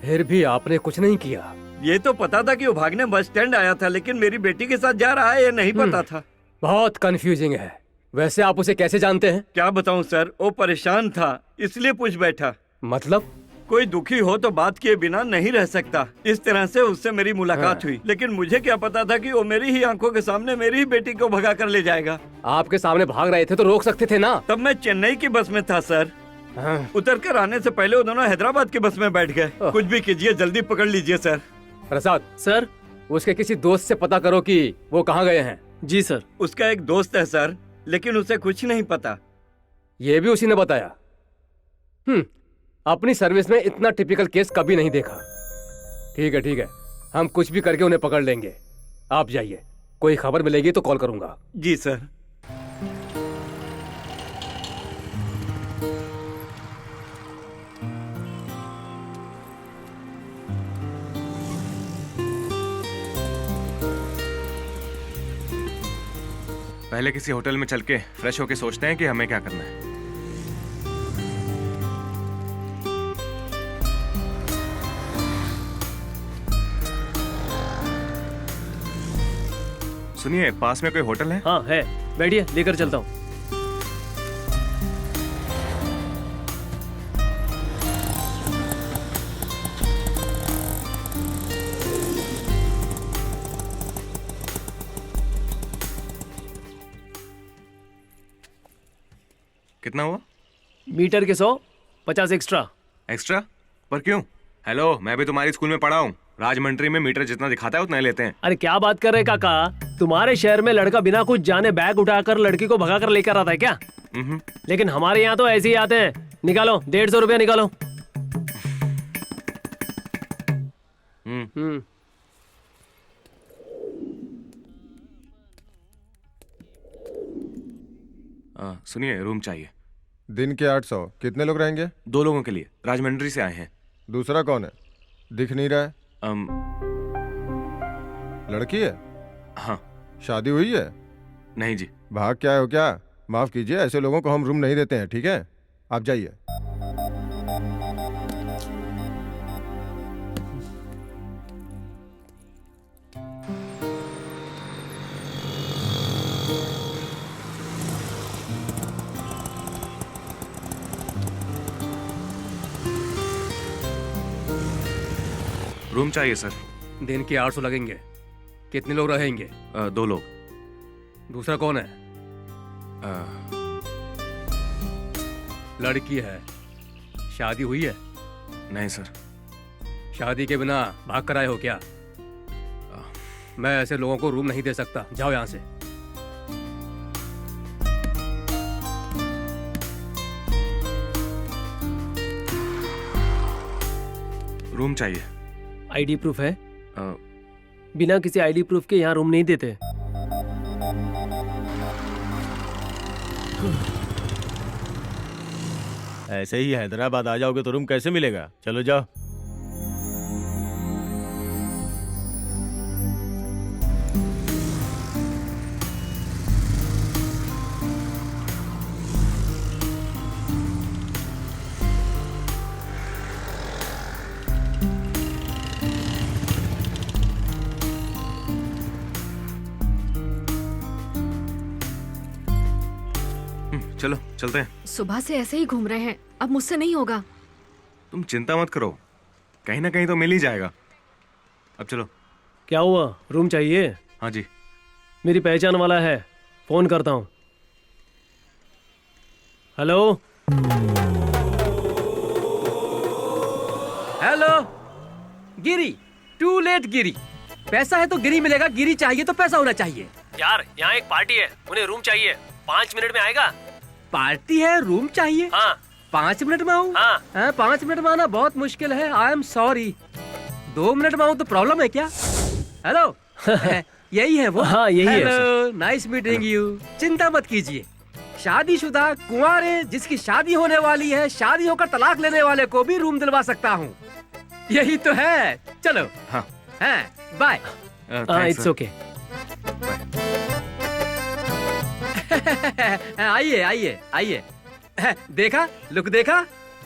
[SPEAKER 7] फिर भी आपने कुछ नहीं किया?
[SPEAKER 11] ये तो पता था कि वो भागने बस स्टैंड आया था, लेकिन मेरी बेटी के साथ जा रहा है ये नहीं पता था।
[SPEAKER 7] बहुत कंफ्यूजिंग है। वैसे आप उसे कैसे जानते हैं?
[SPEAKER 11] क्या बताऊं सर, वो परेशान था इसलिए पूछ बैठा।
[SPEAKER 7] मतलब?
[SPEAKER 11] कोई दुखी हो तो बात किए बिना नहीं रह सकता। इस तरह से उससे मेरी मुलाकात हुई, लेकिन मुझे क्या पता था कि वो मेरी ही आंखों के सामने मेरी ही बेटी को भगा कर ले जाएगा।
[SPEAKER 7] आपके सामने भाग रहे थे तो रोक सकते थे ना?
[SPEAKER 11] तब मैं चेन्नई की बस में था सर। उतर कर आने से पहले वो दोनों हैदराबाद की बस में बैठ गए। कुछ भी कीजिए, जल्दी पकड़ लीजिए सर।
[SPEAKER 7] प्रसाद सर, उसके किसी दोस्त से पता करो कि वो कहाँ गए हैं।
[SPEAKER 5] जी सर।
[SPEAKER 11] उसका एक दोस्त है सर, लेकिन उसे कुछ नहीं पता।
[SPEAKER 7] ये भी उसी ने बताया? अपनी सर्विस में इतना टिपिकल केस कभी नहीं देखा। ठीक है, हम कुछ भी करके उन्हें पकड़ लेंगे। आप जाइए, कोई खबर मिलेगी तो कॉल करूंगा।
[SPEAKER 11] जी सर।
[SPEAKER 1] पहले किसी होटल में चल के फ्रेश होके सोचते हैं कि हमें क्या करना है। सुनिए, पास में कोई होटल है?
[SPEAKER 5] हाँ है, बैठिए, लेकर चलता हूँ।
[SPEAKER 1] कितना हुआ?
[SPEAKER 5] मीटर के 100, 50 एक्स्ट्रा।
[SPEAKER 1] एक्स्ट्रा? पर क्यों? हेलो, मैं भी तुम्हारी स्कूल में पढ़ा हूँ। राजमंड्री में मीटर जितना दिखाता है उतना ही लेते हैं।
[SPEAKER 5] अरे क्या बात कर रहे काका, तुम्हारे शहर में लड़का बिना कुछ जाने बैग उठाकर लड़की को भगाकर लेकर आता है क्या? लेकिन हमारे यहाँ तो ऐसे ही आते हैं। निकालो 150 रुपया निकालो।
[SPEAKER 1] सुनिए, रूम चाहिए।
[SPEAKER 12] दिन के 800। कितने लोग रहेंगे?
[SPEAKER 1] 2 लोगों के लिए। राजमंड्री से आए हैं।
[SPEAKER 12] दूसरा कौन है? दिख नहीं रहा है। लड़की है?
[SPEAKER 1] हाँ।
[SPEAKER 12] शादी हुई है?
[SPEAKER 1] नहीं जी।
[SPEAKER 12] भाग क्या हो क्या? माफ कीजिए, ऐसे लोगों को हम रूम नहीं देते हैं, ठीक है? आप जाइए।
[SPEAKER 1] रूम चाहिए सर।
[SPEAKER 7] दिन के 800 लगेंगे। कितने लोग रहेंगे?
[SPEAKER 1] 2 लोग।
[SPEAKER 7] दूसरा कौन है? लड़की है। शादी हुई है?
[SPEAKER 1] नहीं सर।
[SPEAKER 7] शादी के बिना भाग कर आए हो क्या? मैं ऐसे लोगों को रूम नहीं दे सकता, जाओ यहाँ से।
[SPEAKER 1] रूम चाहिए।
[SPEAKER 5] आईडी प्रूफ है? बिना किसी आईडी प्रूफ के यहाँ रूम नहीं देते।
[SPEAKER 9] ऐसे ही हैदराबाद आ जाओगे तो रूम कैसे मिलेगा? चलो जाओ।
[SPEAKER 1] चलो चलते हैं।
[SPEAKER 2] सुबह से ऐसे ही घूम रहे हैं, अब मुझसे नहीं होगा।
[SPEAKER 1] तुम चिंता मत करो, कहीं ना कहीं तो मिल ही जाएगा। अब चलो।
[SPEAKER 5] क्या हुआ, रूम चाहिए?
[SPEAKER 1] हाँ जी।
[SPEAKER 5] मेरी पहचान वाला है, फोन करता हूँ। Hello
[SPEAKER 7] hello. Giri, to let Giri. पैसा है तो गिरी मिलेगा, गिरी चाहिए तो पैसा होना चाहिए।
[SPEAKER 5] यार यहाँ एक पार्टी है, उन्हें रूम चाहिए। 5 मिनट में आएगा?
[SPEAKER 7] पार्टी है, रूम चाहिए?
[SPEAKER 5] हाँ।
[SPEAKER 7] 5 मिनट में आऊँ?
[SPEAKER 5] हाँ।
[SPEAKER 7] 5 मिनट में आना बहुत मुश्किल है, आई एम सॉरी। 2 मिनट में आऊँ तो प्रॉब्लम है क्या? हेलो। यही है वो?
[SPEAKER 5] हाँ यही है।
[SPEAKER 7] Hello, nice meeting you. चिंता मत कीजिए, शादीशुदा कुंवारे जिसकी शादी होने वाली है, शादी होकर तलाक लेने वाले को भी रूम दिलवा सकता हूँ। यही तो है। चलो।
[SPEAKER 1] हाँ।
[SPEAKER 7] बाय।
[SPEAKER 5] It's okay.
[SPEAKER 7] आइए आइए आइए। देखा, लुक देखा,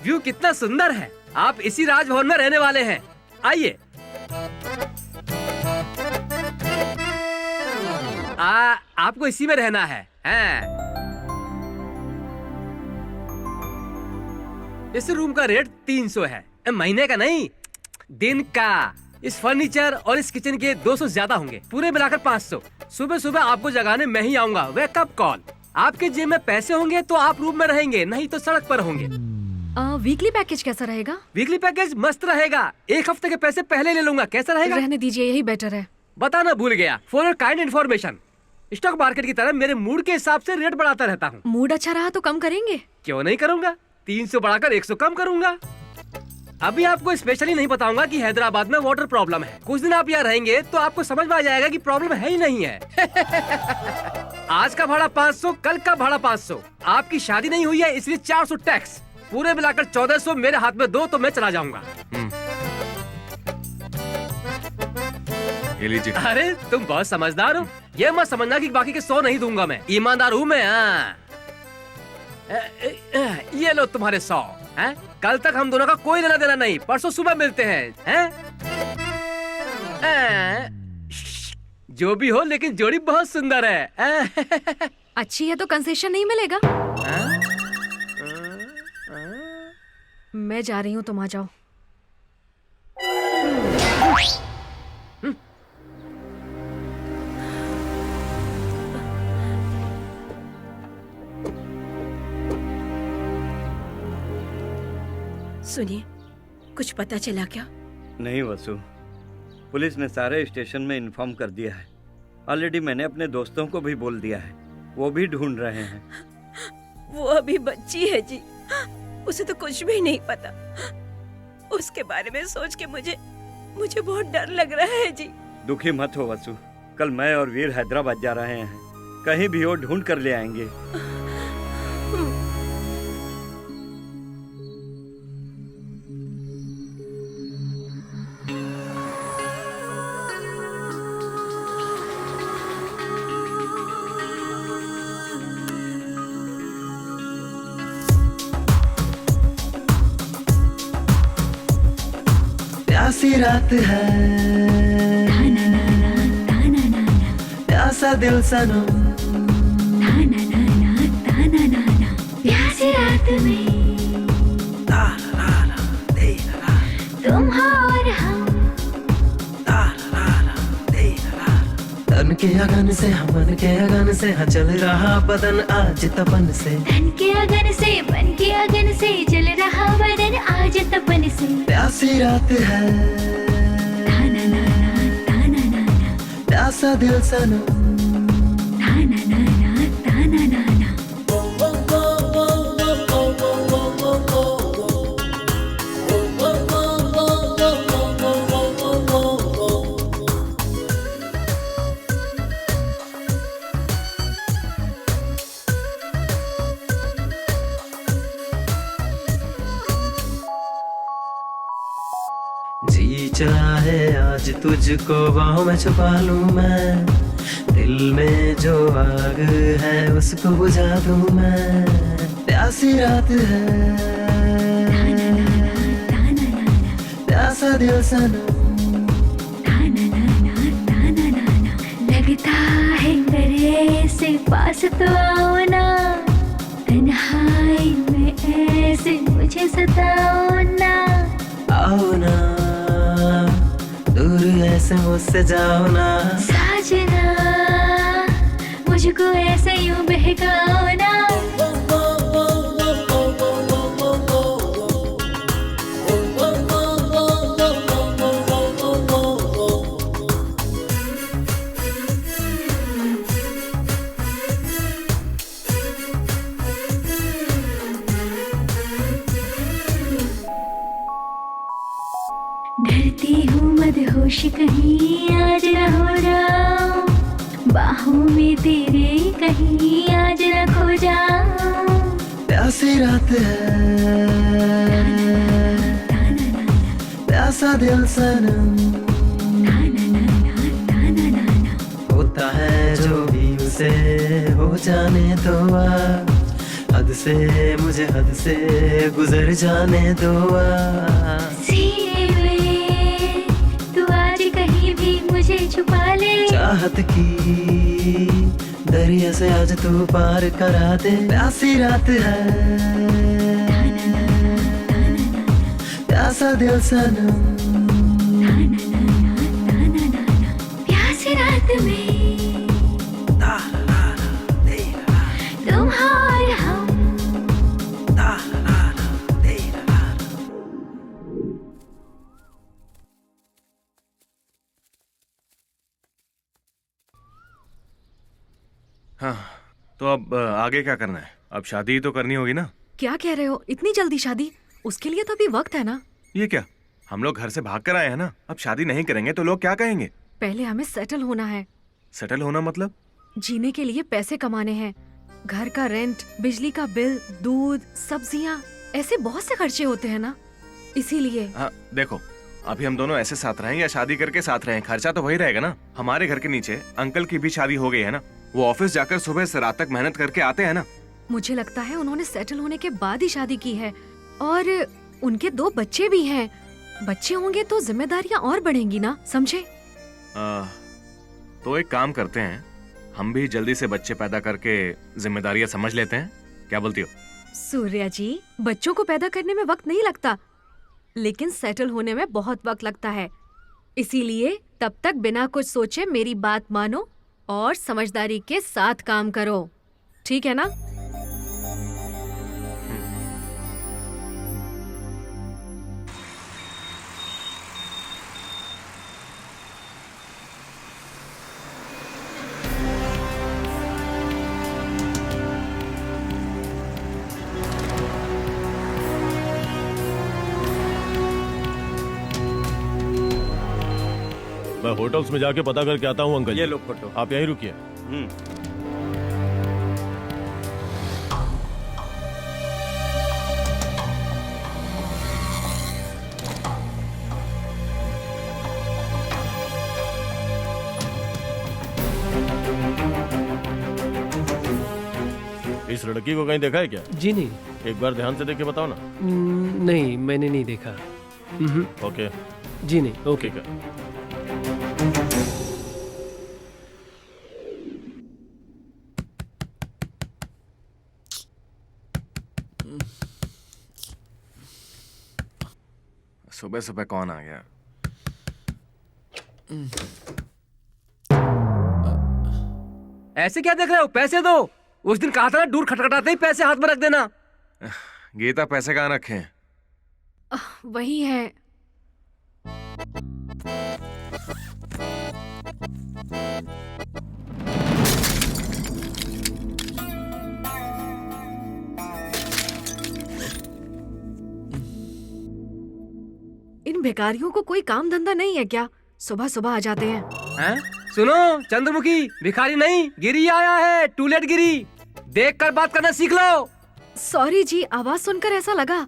[SPEAKER 7] व्यू कितना सुंदर है। आप इसी राजभवन में रहने वाले हैं। आइए। आपको इसी में रहना है। इस रूम का रेट 300 है, महीने का नहीं, दिन का। इस फर्नीचर और इस किचन के 200 ज्यादा होंगे, पूरे मिलाकर 500। सुबह सुबह आपको जगाने मैं ही आऊंगा, वेकअप कॉल। आपके जेब में पैसे होंगे तो आप रूम में रहेंगे, नहीं तो सड़क पर होंगे।
[SPEAKER 2] वीकली पैकेज कैसा रहेगा?
[SPEAKER 7] वीकली पैकेज मस्त रहेगा, 1 हफ्ते के पैसे पहले ले लूंगा। कैसा रहेगा?
[SPEAKER 2] रहने दीजिए, यही बेटर है।
[SPEAKER 7] बताना भूल गया, for your kind information, stock market की तरह मेरे मूड के हिसाब से रेट बढ़ाता रहता हूँ।
[SPEAKER 2] मूड अच्छा रहा तो कम करेंगे?
[SPEAKER 7] क्यों नहीं करूंगा, 300 बढ़ाकर 100 कम करूंगा। अभी आपको स्पेशली नहीं बताऊंगा कि हैदराबाद में वाटर प्रॉब्लम है। कुछ दिन आप यहाँ रहेंगे तो आपको समझ में आ जाएगा कि प्रॉब्लम है ही नहीं है। आज का भाड़ा 500, कल का भाड़ा 500। आपकी शादी नहीं हुई है इसलिए 400 टैक्स, पूरे मिलाकर 1400 मेरे हाथ में दो तो मैं चला जाऊंगा।
[SPEAKER 1] ये लीजिए।
[SPEAKER 7] अरे तुम बहुत समझदार हो, ये मत समझना कि बाकी के 100 नहीं दूंगा मैं, ईमानदार हूँ मैं। ये लो तुम्हारे 100 हैं? कल तक हम दोनों का कोई लेना देना नहीं, परसों सुबह मिलते हैं। जो भी हो, लेकिन जोड़ी बहुत सुंदर है।
[SPEAKER 2] अच्छी है तो कंसेशन नहीं मिलेगा। मैं जा रही हूँ, तुम आ जाओ।
[SPEAKER 4] सुनिए, कुछ पता चला क्या?
[SPEAKER 11] नहीं वसु, पुलिस ने सारे स्टेशन में इन्फॉर्म कर दिया है। ऑलरेडी मैंने अपने दोस्तों को भी बोल दिया है, वो भी ढूंढ रहे हैं।
[SPEAKER 4] वो अभी बच्ची है जी, उसे तो कुछ भी नहीं पता। उसके बारे में सोच के मुझे बहुत डर लग रहा है जी।
[SPEAKER 11] दुखी मत हो वसु, कल मैं और वीर हैदराबाद जा रहे हैं, कहीं भी वो ढूंढ कर ले आएंगे।
[SPEAKER 3] प्यासी रात है, प्यासा दिल सनम,
[SPEAKER 10] प्यासी रात में तुम हो और हम,
[SPEAKER 3] तन के अगन से हमन के अगन से हाँ चल रहा बदन आज तपन से,
[SPEAKER 10] तन के अगन से बन के अगन से जल रहा बदन आज तपन से।
[SPEAKER 3] प्यासी रात है, प्यासा दिल सनम, जी चाहे आज तुझको बाहों में छुपा लूं मैं, दिल में जो आग है उसको बुझा दूं मैं। प्यासी रात है, प्यासा दिल सनम,
[SPEAKER 10] लगता है तेरे से पास तो आओ ना, तन्हाई में ऐसे मुझे सताओ ना,
[SPEAKER 3] आओ ना दूर ऐसे मुझसे जाओ ना,
[SPEAKER 10] साजना मुझको ऐसे यूं बहकाओ ना। डरती हूँ मदहोश कहीं आज न हो जाऊं, बाहों में तेरे कहीं आज न खो जाऊं।
[SPEAKER 3] प्यासी रात है, प्यासा दिल सनम, होता है जो भी उसे हो जाने दो, हद से मुझे हद से गुजर जाने दो।
[SPEAKER 10] छुपा ले
[SPEAKER 3] चाहत की दरिया से आज तू पार करा दे। प्यासी रात है, प्यासा दिल सनम,
[SPEAKER 10] प्यासी रात में तुम हो और हम।
[SPEAKER 1] हाँ, तो अब आगे क्या करना है? अब शादी ही तो करनी होगी ना?
[SPEAKER 2] क्या कह रहे हो, इतनी जल्दी शादी? उसके लिए तो अभी वक्त है ना।
[SPEAKER 1] ये क्या, हम लोग घर से भाग कर आए हैं ना, अब शादी नहीं करेंगे तो लोग क्या कहेंगे?
[SPEAKER 2] पहले हमें सेटल होना है।
[SPEAKER 1] सेटल होना मतलब?
[SPEAKER 2] जीने के लिए पैसे कमाने हैं, घर का रेंट, बिजली का बिल, दूध, सब्जियाँ, ऐसे बहुत से खर्चे होते हैं ना, इसीलिए।
[SPEAKER 1] हाँ देखो, अभी हम दोनों ऐसे साथ रहें या शादी करके साथ रहें, खर्चा तो वही रहेगा ना। हमारे घर के नीचे अंकल की भी शादी हो गई है ना, वो ऑफिस जाकर सुबह से रात तक मेहनत करके आते हैं ना।
[SPEAKER 2] मुझे लगता है उन्होंने सेटल होने के बाद ही शादी की है, और उनके 2 बच्चे भी हैं। बच्चे होंगे तो जिम्मेदारियां और बढ़ेंगी ना, समझे?
[SPEAKER 1] तो एक काम करते हैं, हम भी जल्दी से बच्चे पैदा करके जिम्मेदारियां समझ लेते हैं, क्या बोलती हो?
[SPEAKER 2] सूर्या जी, बच्चों को पैदा करने में वक्त नहीं लगता, लेकिन सेटल होने में बहुत वक्त लगता है। इसीलिए तब तक बिना कुछ सोचे मेरी बात मानो और समझदारी के साथ काम करो, ठीक है ना?
[SPEAKER 6] मैं होटल्स में जाके पता करके आता हूँ अंकल।
[SPEAKER 11] ये लो फोटो।
[SPEAKER 6] आप यहीं रुकिए। इस लड़की को कहीं देखा है क्या?
[SPEAKER 5] जी नहीं।
[SPEAKER 6] एक बार ध्यान से देख के बताओ ना।
[SPEAKER 5] नहीं, मैंने नहीं देखा।
[SPEAKER 6] ओके।
[SPEAKER 5] जी नहीं। ओके।
[SPEAKER 6] ठीक है।
[SPEAKER 1] सुबह सुबह कौन आ गया?
[SPEAKER 7] ऐसे क्या देख रहे हो? पैसे दो। उस दिन कहा था ना, दूर खटखटाते ही पैसे हाथ में रख देना।
[SPEAKER 1] गीता, पैसे कहाँ रखे हैं?
[SPEAKER 2] वही है। इन भिखारियों को कोई काम धंधा नहीं है क्या? सुबह सुबह आ जाते हैं।
[SPEAKER 7] सुनो चंद्रमुखी, भिखारी नहीं, गिरी आया है। टूलेट गिरी। देखकर बात करना सीख लो।
[SPEAKER 2] सॉरी जी, आवाज सुनकर ऐसा लगा।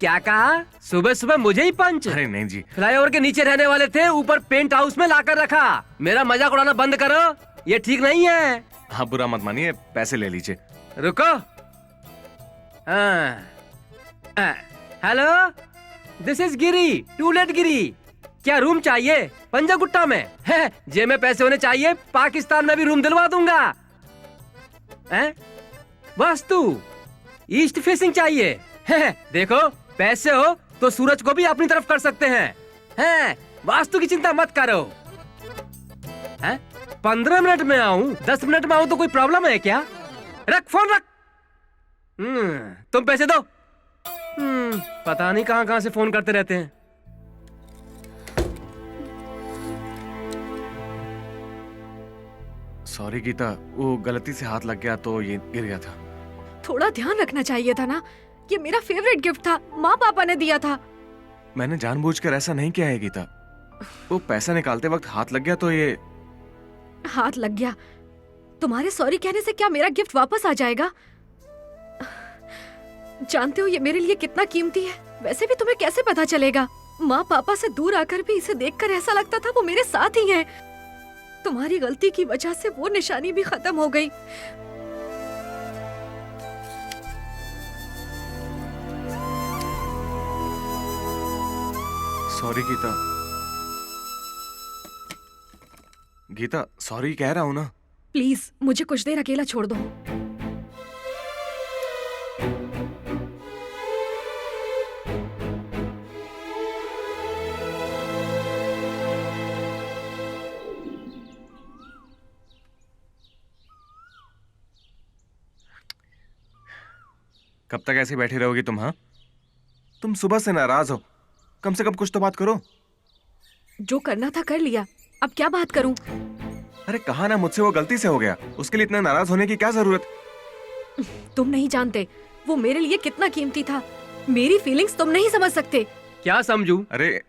[SPEAKER 7] क्या कहा? सुबह सुबह मुझे ही पंच?
[SPEAKER 1] अरे नहीं जी।
[SPEAKER 7] फ्लाईओवर के नीचे रहने वाले थे, ऊपर पेंट हाउस में लाकर रखा। मेरा मजाक उड़ाना बंद करो, ये ठीक नहीं है।
[SPEAKER 1] हाँ, बुरा मत मानिए, पैसे ले लीजिए।
[SPEAKER 7] रुको। Hello, this is Giri, to let Giri. क्या रूम चाहिए? पंजागुट्टा में है। जेब में पैसे होने चाहिए, पाकिस्तान में भी रूम दिलवा दूंगा। वास्तु ईस्ट फेसिंग चाहिए है। देखो, पैसे हो तो सूरज को भी अपनी तरफ कर सकते हैं। वास्तु की चिंता मत करो। 15 मिनट में आऊं, 10 मिनट में आऊं तो कोई प्रॉब्लम है क्या? रख फोन, रख। तुम पैसे दो। पता नहीं कहां कहां से फोन करते रहते हैं।
[SPEAKER 1] सॉरी गीता, वो गलती से हाथ लग गया तो ये गिर गया था।
[SPEAKER 2] थोड़ा ध्यान रखना चाहिए था ना, ये मेरा फेवरेट गिफ्ट था, माँ पापा ने दिया था।
[SPEAKER 1] मैंने जानबूझकर ऐसा नहीं किया है गीता, वो पैसा निकालते वक्त हाथ लग गया तो ये।
[SPEAKER 2] हाथ लग गया? तुम्हारे सॉरी कहने से क्या मेरा गिफ्ट वापस आ जाएगा? जानते हो ये मेरे लिए कितना कीमती है। वैसे भी तुम्हें कैसे पता चलेगा? माँ पापा से दूर आकर भी इसे देखकर ऐसा लगता था वो मेरे साथ ही हैं। तुम्हारी गलती की वजह से वो निशानी भी खत्म हो गई।
[SPEAKER 1] सॉरी गीता। गीता, सॉरी कह रहा हूँ ना।
[SPEAKER 2] प्लीज मुझे कुछ देर अकेला छोड़ दो।
[SPEAKER 1] कब तक ऐसे बैठी रहोगी तुम? हाँ, तुम सुबह से नाराज हो, कम से कम कुछ तो बात करो।
[SPEAKER 2] जो करना था कर लिया, अब क्या बात करूं?
[SPEAKER 1] अरे कहा ना, मुझसे वो गलती से हो गया, उसके लिए इतना नाराज होने की क्या जरूरत?
[SPEAKER 2] तुम नहीं जानते वो मेरे लिए कितना कीमती था। मेरी फीलिंग्स तुम नहीं समझ सकते।
[SPEAKER 7] क्या समझूं?
[SPEAKER 1] अरे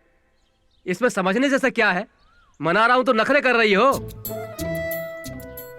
[SPEAKER 7] इसमें समझने जैसा क्या है? मना रहा हूं तो नखरे कर रही हो।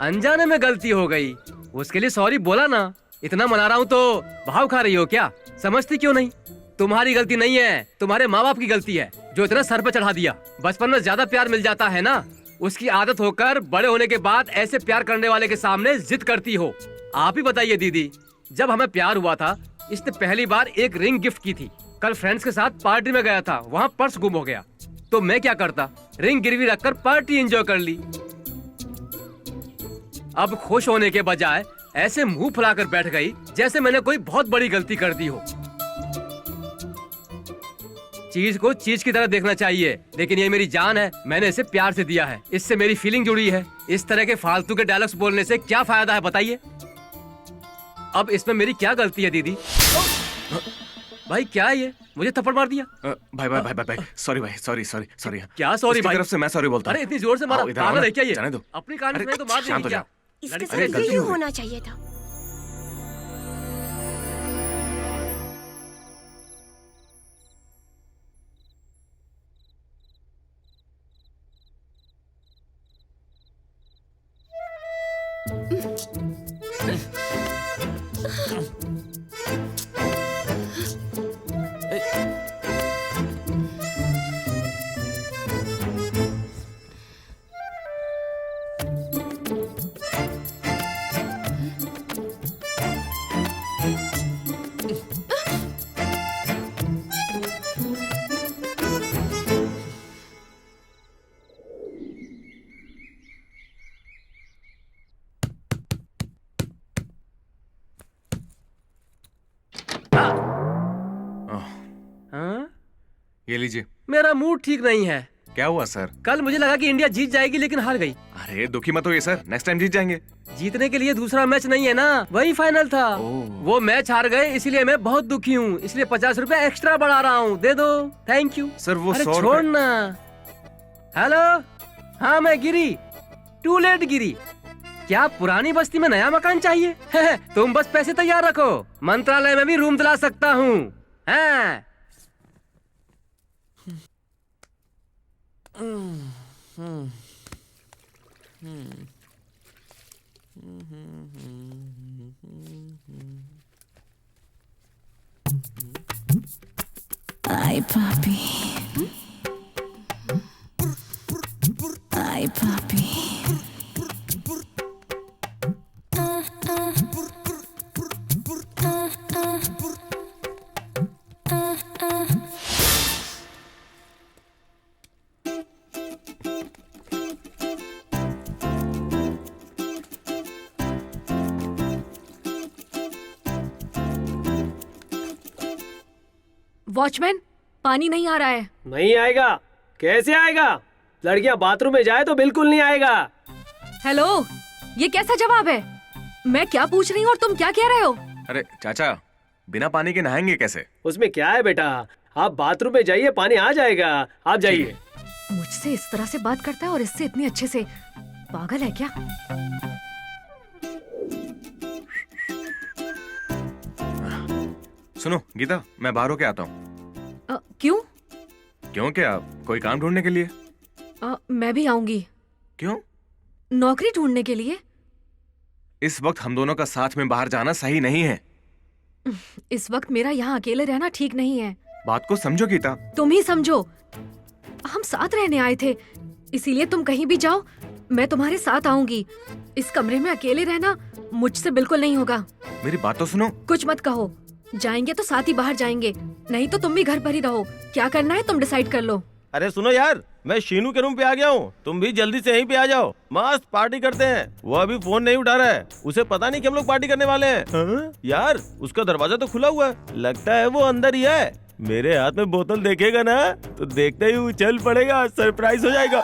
[SPEAKER 7] अनजाने में गलती हो गई, उसके लिए सॉरी बोला ना। इतना मना रहा हूं तो भाव खा रही हो क्या? समझती क्यों नहीं? तुम्हारी गलती नहीं है, तुम्हारे माँ बाप की गलती है जो इतना सर पे चढ़ा दिया। बचपन में ज्यादा प्यार मिल जाता है ना, उसकी आदत होकर बड़े होने के बाद ऐसे प्यार करने वाले के सामने जिद करती हो। आप ही बताइए दीदी, जब हमें प्यार हुआ था इसने पहली बार एक रिंग गिफ्ट की थी। कल फ्रेंड्स के साथ पार्टी में गया था, वहाँ पर्स गुम हो गया तो मैं क्या करता? रिंग गिरवी रखकर पार्टी एंजॉय कर ली। अब खुश होने के बजाय ऐसे मुंह फुलाकर बैठ गई जैसे मैंने कोई बहुत बड़ी गलती कर दी हो। चीज को चीज की तरह देखना चाहिए, लेकिन ये मेरी जान है, मैंने इसे प्यार से दिया है, इससे मेरी फीलिंग जुड़ी है। इस तरह के फालतू के डायलॉग्स बोलने से क्या फायदा है बताइए? अब इसमें मेरी क्या गलती है दीदी? भाई क्या है ये? मुझे थप्पड़ मार दिया।
[SPEAKER 1] भाई भाई भाई भाई भाई सॉरी भाई, सॉरी सॉरी सॉरी।
[SPEAKER 7] क्या सॉरी भाई?
[SPEAKER 1] तरफ से मैं सॉरी बोलता हूँ।
[SPEAKER 7] अरे इतनी जोर से मारा, पागल है क्या ये?
[SPEAKER 1] जाने दो।
[SPEAKER 7] अपनी कहानी में तो मार
[SPEAKER 1] शांत हो
[SPEAKER 7] देंगे
[SPEAKER 1] जा।
[SPEAKER 7] क्या?
[SPEAKER 4] इसके
[SPEAKER 1] अरे,
[SPEAKER 4] साथ
[SPEAKER 1] गलती
[SPEAKER 4] यही
[SPEAKER 1] हो गई।
[SPEAKER 4] होना चाहिए था।
[SPEAKER 7] हाँ?
[SPEAKER 1] ये लीजिए।
[SPEAKER 7] मेरा मूड ठीक नहीं है।
[SPEAKER 1] क्या हुआ सर?
[SPEAKER 7] कल मुझे लगा कि इंडिया जीत जाएगी लेकिन हार गई।
[SPEAKER 1] अरे दुखी मत होइए सर, नेक्स्ट टाइम जीत जाएंगे।
[SPEAKER 7] जीतने के लिए दूसरा मैच नहीं है ना, वही फाइनल था। वो मैच हार गए इसलिए मैं बहुत दुखी हूँ, इसलिए 50 रुपए एक्स्ट्रा बढ़ा रहा हूँ, दे दो। थैंक यू
[SPEAKER 1] सर वो
[SPEAKER 7] अरे
[SPEAKER 1] 100
[SPEAKER 7] छोड़ ना। हेलो, हाँ मैं गिरी, टू लेट गिरी। क्या पुरानी बस्ती में नया मकान चाहिए? तुम बस पैसे तैयार रखो, मंत्रालय में भी रूम दिला सकता हूँ। हाँ।
[SPEAKER 10] Ay papi, ay papi.
[SPEAKER 2] Watchman, पानी नहीं आ रहा है।
[SPEAKER 5] नहीं आएगा? कैसे आएगा? लड़कियां बाथरूम में जाए तो बिल्कुल नहीं आएगा।
[SPEAKER 2] हेलो, ये कैसा जवाब है? मैं क्या पूछ रही हूँ और तुम क्या कह रहे हो?
[SPEAKER 1] अरे चाचा, बिना पानी के नहाएंगे कैसे?
[SPEAKER 5] उसमें क्या है बेटा, आप बाथरूम में जाइए, पानी आ जाएगा, आप जाइए।
[SPEAKER 2] मुझसे इस तरह से बात करता है और इससे इतने अच्छे से। पागल है क्या?
[SPEAKER 1] सुनो गीता, मैं बाहर होके आता हूँ।
[SPEAKER 2] क्यों?
[SPEAKER 1] क्यों क्या? कोई काम ढूंढने के लिए।
[SPEAKER 2] मैं भी आऊंगी।
[SPEAKER 1] क्यों?
[SPEAKER 2] नौकरी ढूंढने के लिए।
[SPEAKER 1] इस वक्त हम दोनों का साथ में बाहर जाना सही नहीं है।
[SPEAKER 2] इस वक्त मेरा यहाँ अकेले रहना ठीक नहीं है।
[SPEAKER 1] बात को समझो गीता।
[SPEAKER 2] तुम ही समझो, हम साथ रहने आए थे, इसीलिए तुम कहीं भी जाओ मैं तुम्हारे साथ आऊंगी। इस कमरे में अकेले रहना मुझसे बिल्कुल नहीं होगा।
[SPEAKER 1] मेरी बात तो सुनो।
[SPEAKER 2] कुछ मत कहो, जाएंगे तो साथ ही बाहर जाएंगे, नहीं तो तुम भी घर पर ही रहो। क्या करना है तुम डिसाइड कर लो।
[SPEAKER 9] अरे सुनो यार, मैं शीनू के रूम पे आ गया हूँ, तुम भी जल्दी से यहीं पे आ जाओ, मस्त पार्टी करते हैं। वो अभी फोन नहीं उठा रहा है, उसे पता नहीं कि हम लोग पार्टी करने वाले हैं। हाँ? यार उसका दरवाजा तो खुला हुआ है, लगता है वो अंदर ही है। मेरे हाथ में बोतल देखेगा ना तो देखते ही उछल पड़ेगा, सरप्राइज हो जाएगा।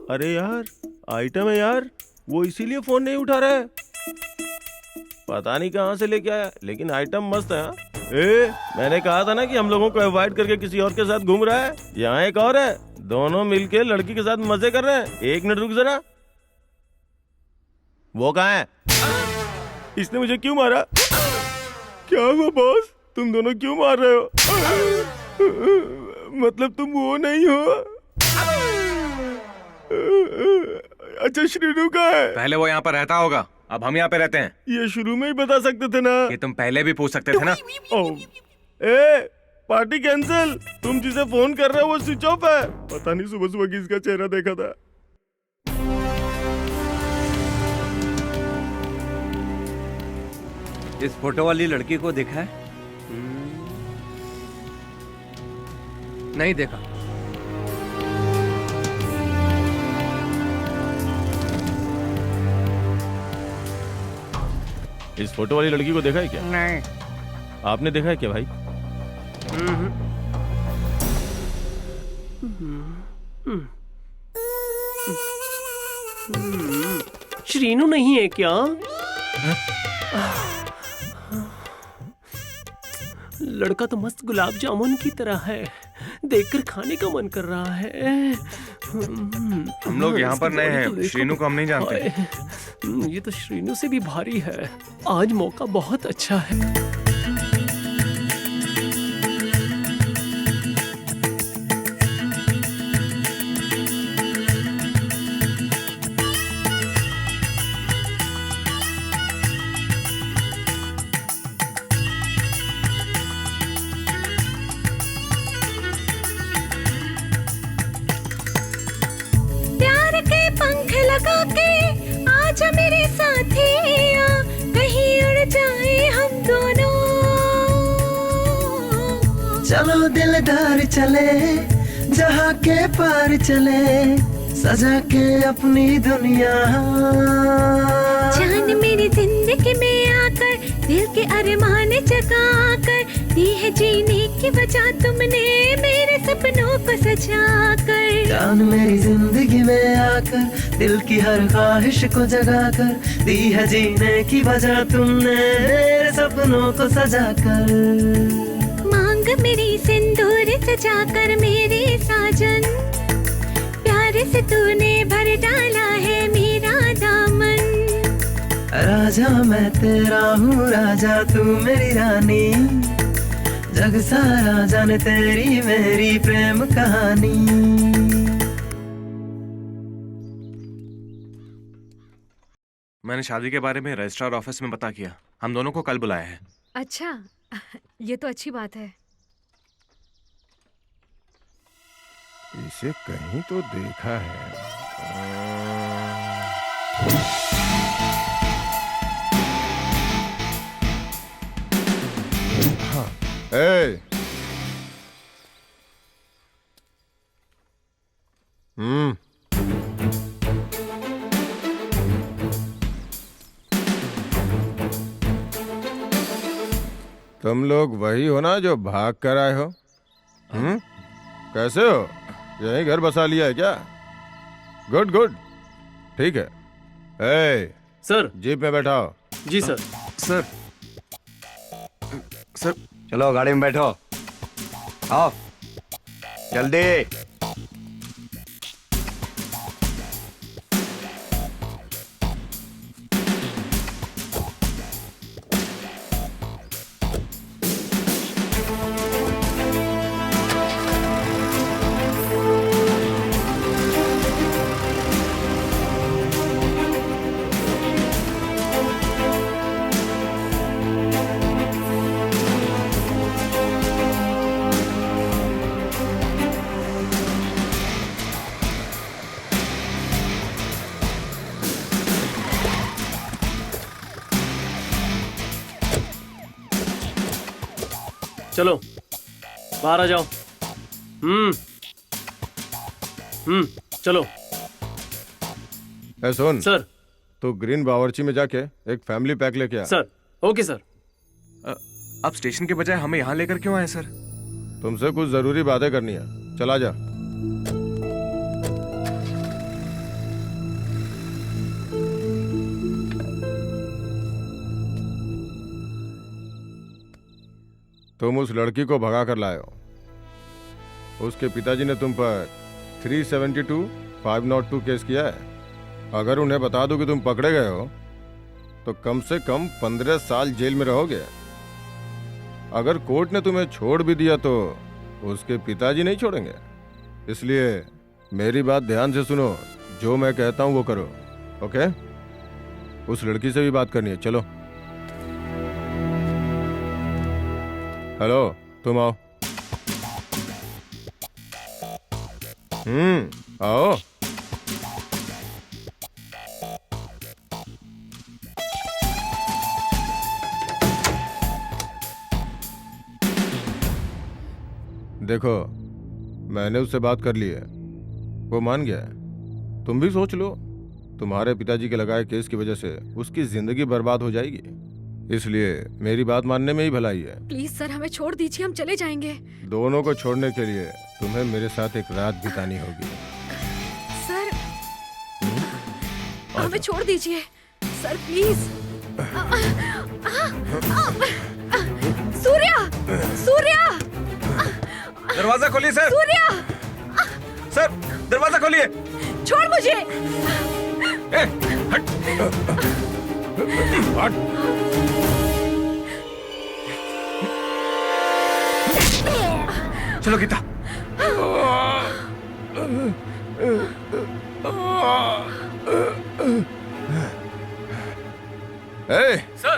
[SPEAKER 9] अरे यार आइटम है यार, वो इसीलिए फोन नहीं उठा रहा है। पता नहीं कहाँ से लेके आया, लेकिन आइटम मस्त है। मैंने कहा था ना कि हम लोगों को अवॉइड करके किसी और के साथ घूम रहा है। यहाँ एक और है, दोनों मिलके लड़की के साथ मजे कर रहे हैं। एक मिनट रुक जरा, वो कहाँ है? इसने मुझे क्यों मारा? क्या हुआ बॉस, तुम दोनों क्यों मार रहे हो? मतलब तुम वो नहीं हो? अच्छा श्रीनू कहाँ है?
[SPEAKER 1] पहले वो यहाँ पर रहता होगा, अब हम यहाँ पे रहते हैं।
[SPEAKER 9] ये शुरू में ही बता सकते थे ना।
[SPEAKER 1] ये तुम पहले भी पूछ सकते थे ना।
[SPEAKER 9] पार्टी कैंसिल, तुम जिसे फोन कर रहे हो वो स्विच ऑफ है। पता नहीं सुबह सुबह किसका चेहरा देखा था।
[SPEAKER 11] इस फोटो वाली लड़की को देखा है?
[SPEAKER 7] नहीं देखा।
[SPEAKER 9] इस फोटो वाली लड़की को देखा है क्या?
[SPEAKER 8] नहीं।
[SPEAKER 9] आपने देखा है क्या भाई?
[SPEAKER 5] श्रीनू नहीं है क्या? लड़का तो मस्त गुलाब जामुन की तरह है, देखकर खाने का मन कर रहा है।
[SPEAKER 1] हम लोग यहाँ पर नए हैं, श्रीनू को हम नहीं जानते।
[SPEAKER 5] ये तो श्रीनू से भी भारी है। आज मौका बहुत अच्छा है।
[SPEAKER 10] मेरे साथिया कहीं उड़ जाए हम दोनों।
[SPEAKER 3] चलो दिलदार चले जहाँ के पार चले, सजा के अपनी दुनिया।
[SPEAKER 10] जान मेरी जिंदगी में आकर दिल के अरमान जगा कर दी है जीने की वजह तुमने मेरे सपनों को सजा कर।
[SPEAKER 3] जान मेरी जिंदगी में आकर दिल की हर ख्वाहिश को जगा कर दी है जीने की वजह तुमने मेरे सपनों को सजा कर।
[SPEAKER 10] मांग मेरी सिंदूर सजा कर मेरे साजन, प्यार से तूने भर डाला है मेरा दामन।
[SPEAKER 3] राजा मैं तेरा हूँ राजा तू मेरी रानी, जग सारा जाने तेरी मेरी प्रेम कहानी।
[SPEAKER 1] मैंने शादी के बारे में रजिस्ट्रार ऑफिस में पता किया, हम दोनों को कल बुलाया है।
[SPEAKER 2] अच्छा, ये तो अच्छी बात है।
[SPEAKER 12] इसे कहीं तो देखा है। हाँ, तुम लोग वही हो ना जो भाग कर आए हो? कैसे हो? यही घर बसा लिया है क्या? गुड गुड, ठीक है।
[SPEAKER 5] सर
[SPEAKER 12] जीप में बैठाओ।
[SPEAKER 5] जी सर।
[SPEAKER 1] सर सर
[SPEAKER 11] चलो गाड़ी में बैठो, आओ जल्दी।
[SPEAKER 5] चलो बाहर आ जाओ। चलो।
[SPEAKER 12] सुन
[SPEAKER 5] सर।
[SPEAKER 12] तो ग्रीन बावर्ची में जाके एक फैमिली पैक लेके आ।
[SPEAKER 5] Sir okay sir.
[SPEAKER 1] आप स्टेशन के बजाय हमें यहाँ लेकर क्यों आए सर?
[SPEAKER 12] तुमसे कुछ जरूरी बातें करनी है, चला जा। तुम उस लड़की को भगा कर लाए हो। उसके पिताजी ने तुम पर 372, 502 केस किया है। अगर उन्हें बता दो कि तुम पकड़े गए हो तो कम से कम 15 साल जेल में रहोगे। अगर कोर्ट ने तुम्हें छोड़ भी दिया तो उसके पिताजी नहीं छोड़ेंगे। इसलिए मेरी बात ध्यान से सुनो, जो मैं कहता हूं वो करो, ओके? उस लड़की से भी बात करनी है, चलो। हेलो, तुम आओ। आओ। देखो, मैंने उससे बात कर ली है, वो मान गया है। तुम भी सोच लो, तुम्हारे पिताजी के लगाए केस की वजह से उसकी जिंदगी बर्बाद हो जाएगी। इसलिए मेरी बात मानने में ही भलाई है।
[SPEAKER 2] प्लीज सर हमें छोड़ दीजिए, हम चले जाएंगे।
[SPEAKER 12] दोनों को छोड़ने के लिए तुम्हें मेरे साथ एक रात बितानी होगी।
[SPEAKER 2] सर हमें छोड़ दीजिए सर प्लीज। सूर्या, सूर्या,
[SPEAKER 1] दरवाजा खोलिए सर।
[SPEAKER 2] सूर्या,
[SPEAKER 1] सर दरवाजा खोलिए।
[SPEAKER 2] छोड़ मुझे।
[SPEAKER 1] ए, हट। हट। चलो गीता।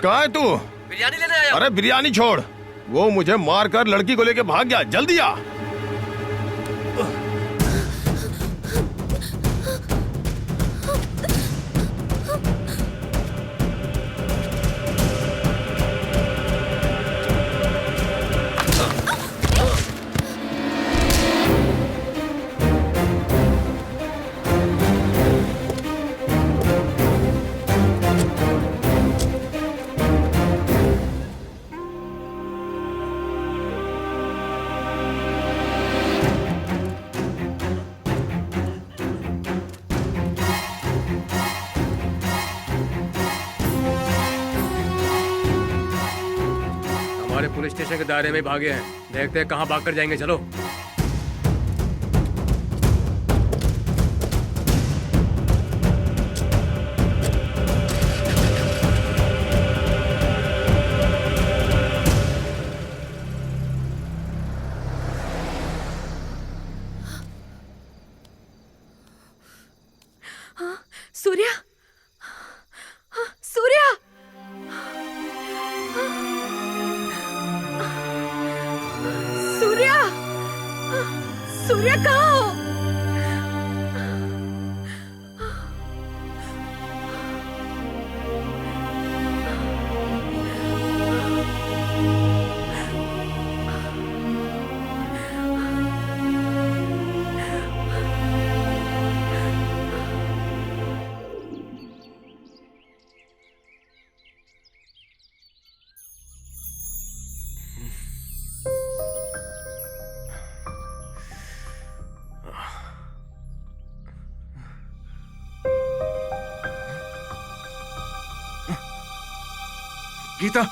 [SPEAKER 12] कहाँ है तू?
[SPEAKER 7] बिरयानी लेने आया।
[SPEAKER 12] अरे बिरयानी छोड़, वो मुझे मार कर लड़की को लेके भाग गया। जल्दी आ।
[SPEAKER 7] हमारे पुलिस स्टेशन के दायरे में भागे हैं, देखते हैं कहाँ भाग कर जाएंगे। चलो।
[SPEAKER 2] सूर्या, सूर्या, सूर्या, सूर्या कहाँ हो?
[SPEAKER 1] गीता,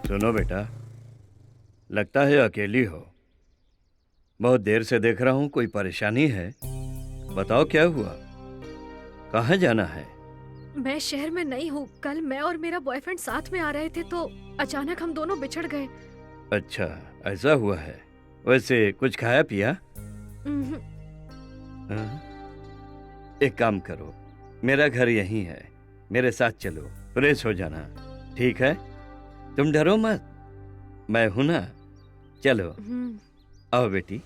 [SPEAKER 11] सुनो बेटा, लगता है अकेली हो। बहुत देर से देख रहा हूँ, कोई परेशानी है? बताओ क्या हुआ, कहाँ जाना है?
[SPEAKER 2] मैं शहर में नहीं हूँ। कल मैं और मेरा बॉयफ्रेंड साथ में आ रहे थे तो अचानक हम दोनों बिछड़ गए।
[SPEAKER 11] अच्छा, ऐसा हुआ है। वैसे कुछ खाया पिया? हाँ? एक काम करो, मेरा घर यहीं है, मेरे साथ चलो, फ्रेश हो जाना, ठीक है? तुम डरो मत, मैं हूं ना। चलो आओ बेटी।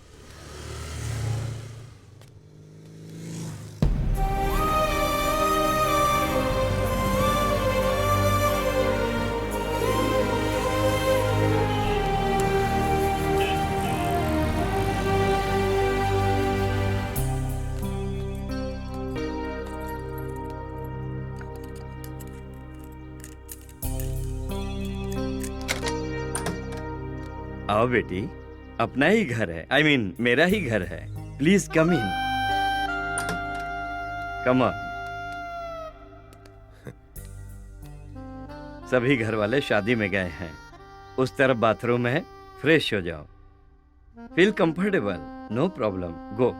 [SPEAKER 11] आओ बेटी, अपना ही घर है, I mean, मेरा ही घर है। Please come in. Come on. सभी घर वाले शादी में गए हैं, उस तरफ बाथरूम है, फ्रेश हो जाओ, feel comfortable, no problem, go.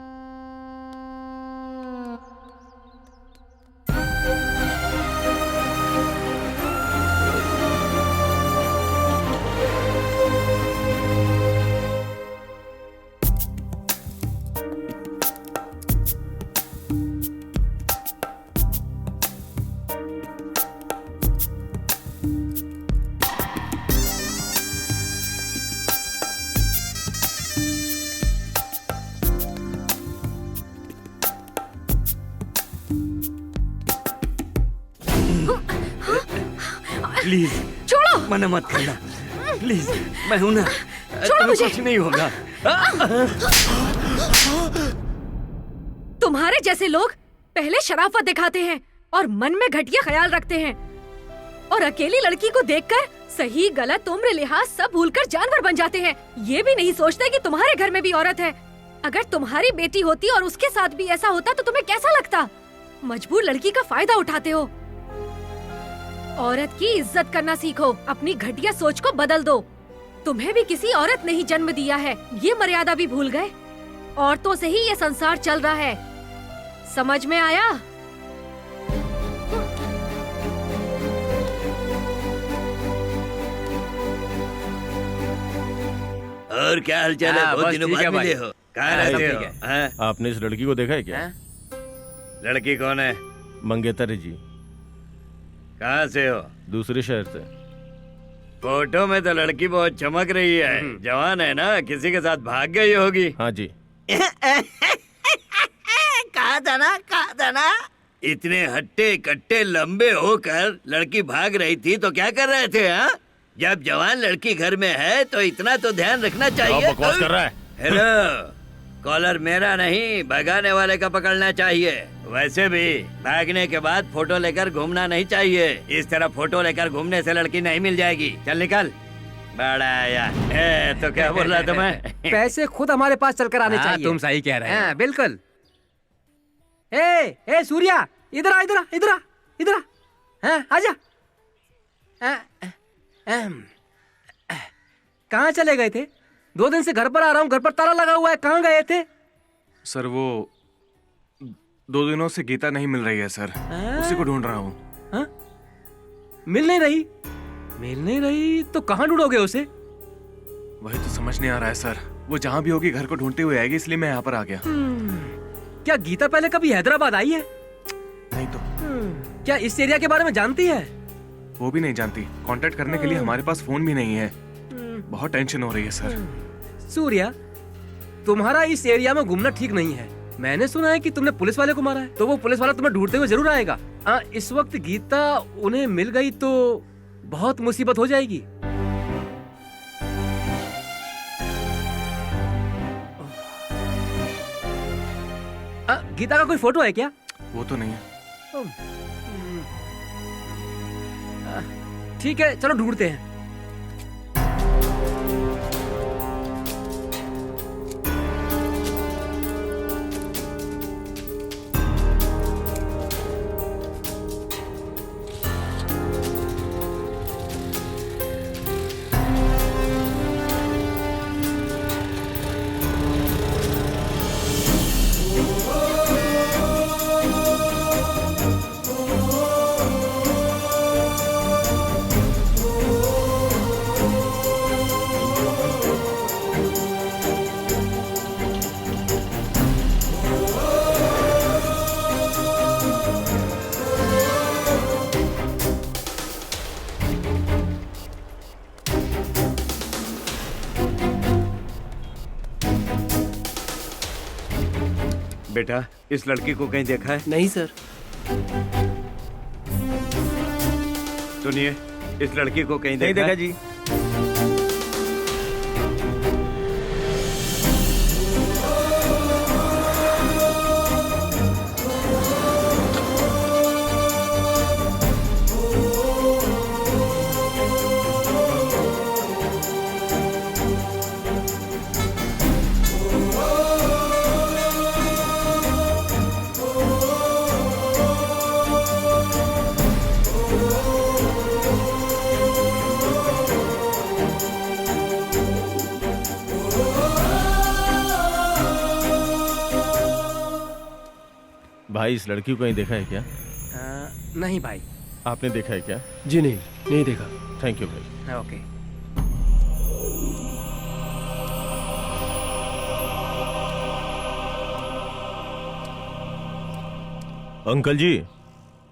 [SPEAKER 11] Please
[SPEAKER 2] छोड़ो।
[SPEAKER 11] मना मत करना प्लीज, मैं हूं ना,
[SPEAKER 2] छोड़ो
[SPEAKER 11] तुम्हें
[SPEAKER 2] मुझे।
[SPEAKER 11] कुछ नहीं होगा।
[SPEAKER 2] तुम्हारे जैसे लोग पहले शराफत दिखाते हैं और मन में घटिया ख्याल रखते हैं, और अकेली लड़की को देखकर सही गलत उम्र लिहाज सब भूलकर जानवर बन जाते हैं। ये भी नहीं सोचते कि तुम्हारे घर में भी औरत है। अगर तुम्हारी बेटी होती और उसके साथ भी ऐसा होता तो तुम्हें कैसा लगता? मजबूर लड़की का फायदा उठाते हो। औरत की इज्जत करना सीखो, अपनी घटिया सोच को बदल दो। तुम्हें भी किसी औरत ने ही जन्म दिया है, ये मर्यादा भी भूल गए। औरतों से ही ये संसार चल रहा है, समझ में आया?
[SPEAKER 13] और क्या हालचाल है? बहुत दिनों बाद मिले हो। कहाँ रहते हो? हाँ?
[SPEAKER 9] आपने इस लड़की को देखा है क्या?
[SPEAKER 11] लड़की कौन है?
[SPEAKER 9] मंगेतर जी।
[SPEAKER 11] कहाँ से हो?
[SPEAKER 9] दूसरे शहर से।
[SPEAKER 11] फोटो में तो लड़की बहुत चमक रही है, जवान है ना, किसी के साथ भाग गई होगी।
[SPEAKER 9] हाँ जी।
[SPEAKER 8] कहा था ना
[SPEAKER 13] इतने हट्टे कट्टे लंबे होकर लड़की भाग रही थी तो क्या कर रहे थे? हाँ, जब जवान लड़की घर में है तो इतना तो ध्यान रखना चाहिए।
[SPEAKER 9] बकवास कर रहा है।
[SPEAKER 13] हेलो, कॉलर मेरा नहीं, भगाने वाले का पकड़ना चाहिए। वैसे भी भागने के बाद फोटो लेकर घूमना नहीं चाहिए। इस तरह फोटो लेकर घूमने से लड़की नहीं मिल जाएगी। चल निकल। बड़ा यार, तो क्या बोल रहा था मैं?
[SPEAKER 7] पैसे खुद हमारे पास चलकर आने चाहिए। तुम सही कह रहे हो। बिल्कुल। ए सूर्या, इधर आ, इधर आ, इधर आ, इधर आ। हाँ, आजा। कहाँ चले गए थे? 2 दिन से घर पर आ रहा हूँ, घर पर ताला लगा हुआ है, कहाँ गए थे?
[SPEAKER 1] सर वो 2 दिनों से गीता नहीं मिल रही है सर, उसी को ढूंढ रहा हूँ।
[SPEAKER 7] मिल नहीं रही? मिल नहीं रही तो कहाँ ढूंढोगे उसे?
[SPEAKER 1] वही तो समझ नहीं आ रहा है सर। वो जहाँ भी होगी घर को ढूंढते हुए आएगी, इसलिए मैं यहाँ पर आ गया।
[SPEAKER 7] क्या गीता पहले कभी हैदराबाद आई है?
[SPEAKER 1] नहीं तो।
[SPEAKER 7] क्या इस एरिया के बारे में जानती है?
[SPEAKER 1] वो भी नहीं जानती। कांटेक्ट करने के लिए हमारे पास फोन भी नहीं है। बहुत टेंशन हो रही है सर।
[SPEAKER 7] सूर्या, तुम्हारा इस एरिया में घूमना ठीक नहीं है। मैंने सुना है कि तुमने पुलिस वाले को मारा है, तो वो पुलिस वाला तुम्हें ढूंढते हुए जरूर आएगा। इस वक्त गीता उन्हें मिल गई तो बहुत मुसीबत हो जाएगी। गीता का कोई फोटो है क्या?
[SPEAKER 1] वो तो नहीं है।
[SPEAKER 7] ठीक है, चलो ढूंढते हैं।
[SPEAKER 11] बेटा, इस लड़की को कहीं देखा है?
[SPEAKER 5] नहीं सर।
[SPEAKER 11] सुनिए, इस लड़की को कहीं
[SPEAKER 9] नहीं देखा
[SPEAKER 11] है?
[SPEAKER 9] जी। भाई, इस लड़की को कहीं देखा है क्या?
[SPEAKER 7] नहीं भाई।
[SPEAKER 9] आपने देखा है क्या?
[SPEAKER 5] जी नहीं देखा।
[SPEAKER 9] थैंक यू भाई।
[SPEAKER 7] ओके।
[SPEAKER 9] अंकल जी,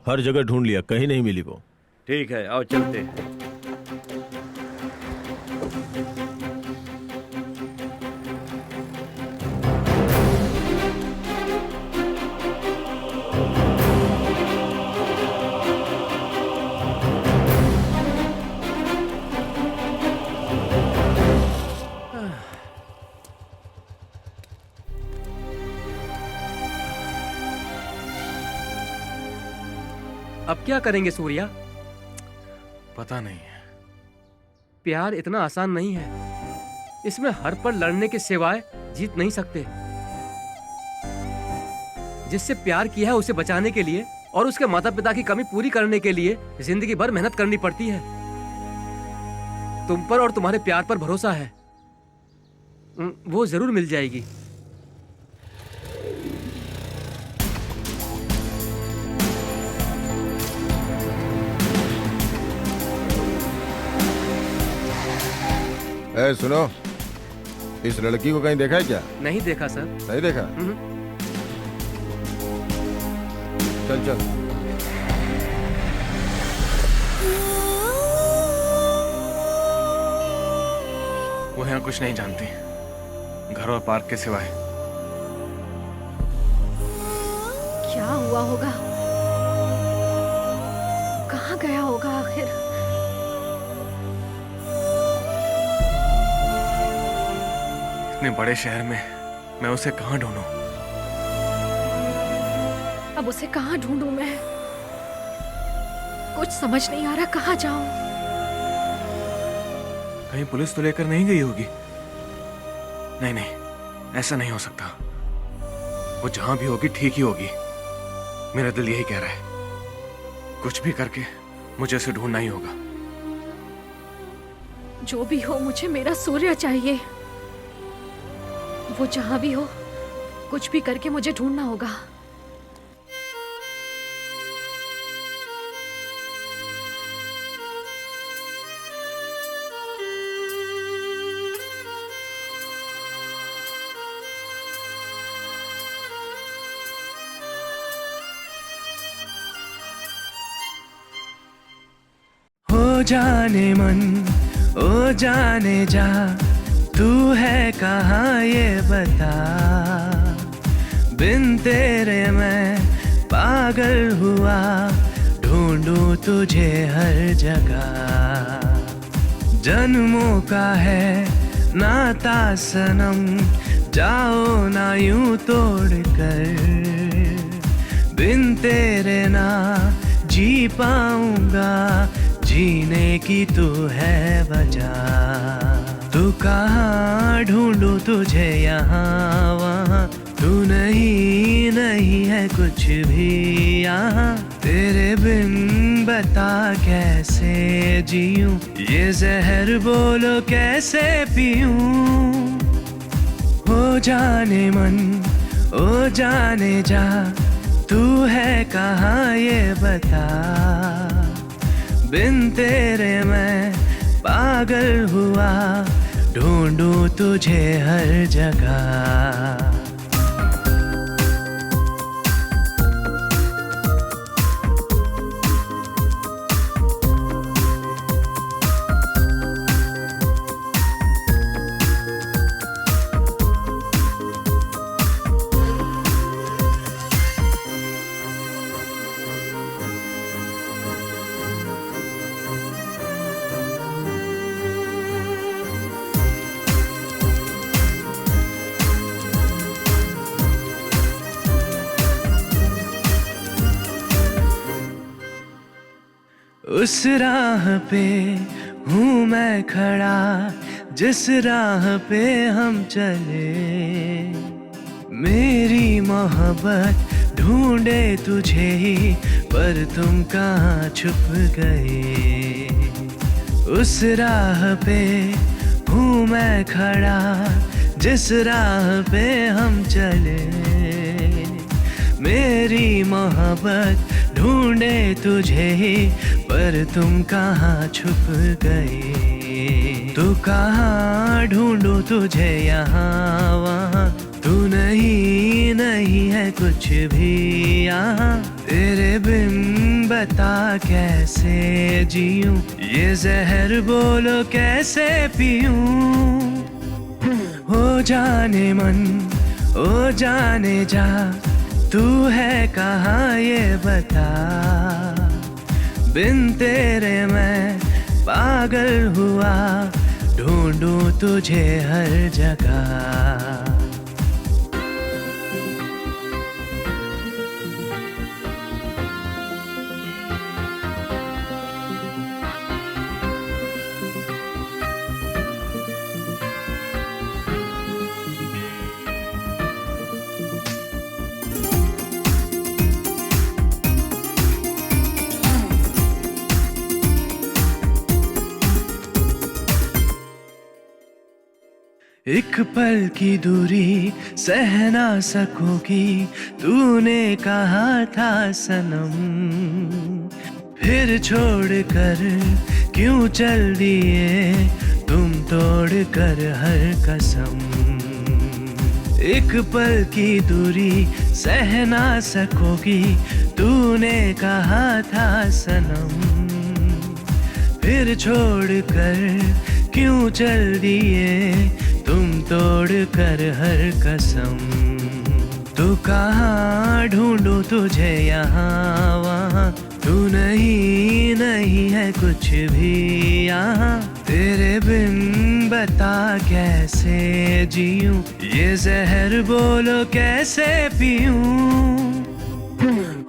[SPEAKER 9] हर जगह ढूंढ लिया, कहीं नहीं मिली वो।
[SPEAKER 11] ठीक है, आओ चलते हैं।
[SPEAKER 7] अब क्या करेंगे सूर्या?
[SPEAKER 1] पता नहीं।
[SPEAKER 7] प्यार इतना आसान नहीं है, इसमें हर पल लड़ने के सिवाय जीत नहीं सकते। जिससे प्यार किया है उसे बचाने के लिए और उसके माता पिता की कमी पूरी करने के लिए जिंदगी भर मेहनत करनी पड़ती है। तुम पर और तुम्हारे प्यार पर भरोसा है, वो जरूर मिल जाएगी।
[SPEAKER 12] ए सुनो, इस लड़की को कहीं देखा है क्या?
[SPEAKER 7] नहीं देखा सर।
[SPEAKER 12] नहीं देखा? चल चल।
[SPEAKER 1] वो यहाँ कुछ नहीं जानती, घर और पार्क के सिवाय।
[SPEAKER 2] क्या हुआ होगा? कहाँ गया होगा आखिर?
[SPEAKER 1] इतने बड़े शहर में मैं उसे कहाँ ढूंढूं?
[SPEAKER 2] अब उसे कहाँ ढूंढूं मैं? कुछ समझ नहीं आ रहा, कहाँ जाऊं?
[SPEAKER 1] कहीं पुलिस तो लेकर नहीं गई होगी? नहीं नहीं, ऐसा नहीं हो सकता। वो जहां भी होगी ठीक ही होगी। मेरा दिल यही कह रहा है। कुछ भी करके मुझे उसे ढूंढना ही होगा।
[SPEAKER 2] जो भी हो, मुझे मेरा सूर्य चाहिए। वो जहां भी हो, कुछ भी करके मुझे ढूंढना होगा।
[SPEAKER 3] ओ जाने मन, ओ जाने जा, तू है कहाँ ये बता। बिन तेरे मैं पागल हुआ, ढूंढूं तुझे हर जगह। जन्मों का है नाता सनम, जाओ ना यूं तोड़ कर। बिन तेरे ना जी पाऊंगा, जीने की तू है वजह। तू कहाँ ढूंढूं तुझे यहाँ वहाँ, तू नहीं नहीं है कुछ भी यहाँ। तेरे बिन बता कैसे जीऊं, ये जहर बोलो कैसे पीऊं। हो जाने मन, ओ जाने जा, तू है कहाँ ये बता। बिन तेरे मैं पागल हुआ, ढूंढूं तुझे हर जगह। उस राह पे हूँ मैं खड़ा, जिस राह पे हम चले। मेरी मोहब्बत ढूंढे तुझे ही, पर तुम कहाँ छुप गए। उस राह पे हूँ मैं खड़ा, जिस राह पे हम चले। मेरी मोहब्बत ढूंढे तुझे ही, पर तुम कहाँ छुप गए। तू कहाँ ढूंढूं तुझे यहाँ वहाँ, तू नहीं नहीं है कुछ भी यहाँ। तेरे बिन बता कैसे जीऊं, ये जहर बोलो कैसे पीऊं। हो जाने मन, ओ जाने जा, तू है कहाँ ये बता। बिन तेरे मैं पागल हुआ, ढूंढूं तुझे हर जगह। एक पल की दूरी सह ना सकोगी, तूने कहा था सनम। फिर छोड़ कर क्यों चल दिए तुम, तोड़ कर हर कसम। एक पल की दूरी सह ना सकोगी, तूने कहा था सनम। फिर छोड़ कर क्यों चल दिए तुम, तोड़ कर हर कसम। तू कहाँ ढूंढूं तुझे यहाँ वहाँ, तू नहीं नहीं है कुछ भी यहाँ। तेरे बिन बता कैसे जीऊं, ये जहर बोलो कैसे पीऊं।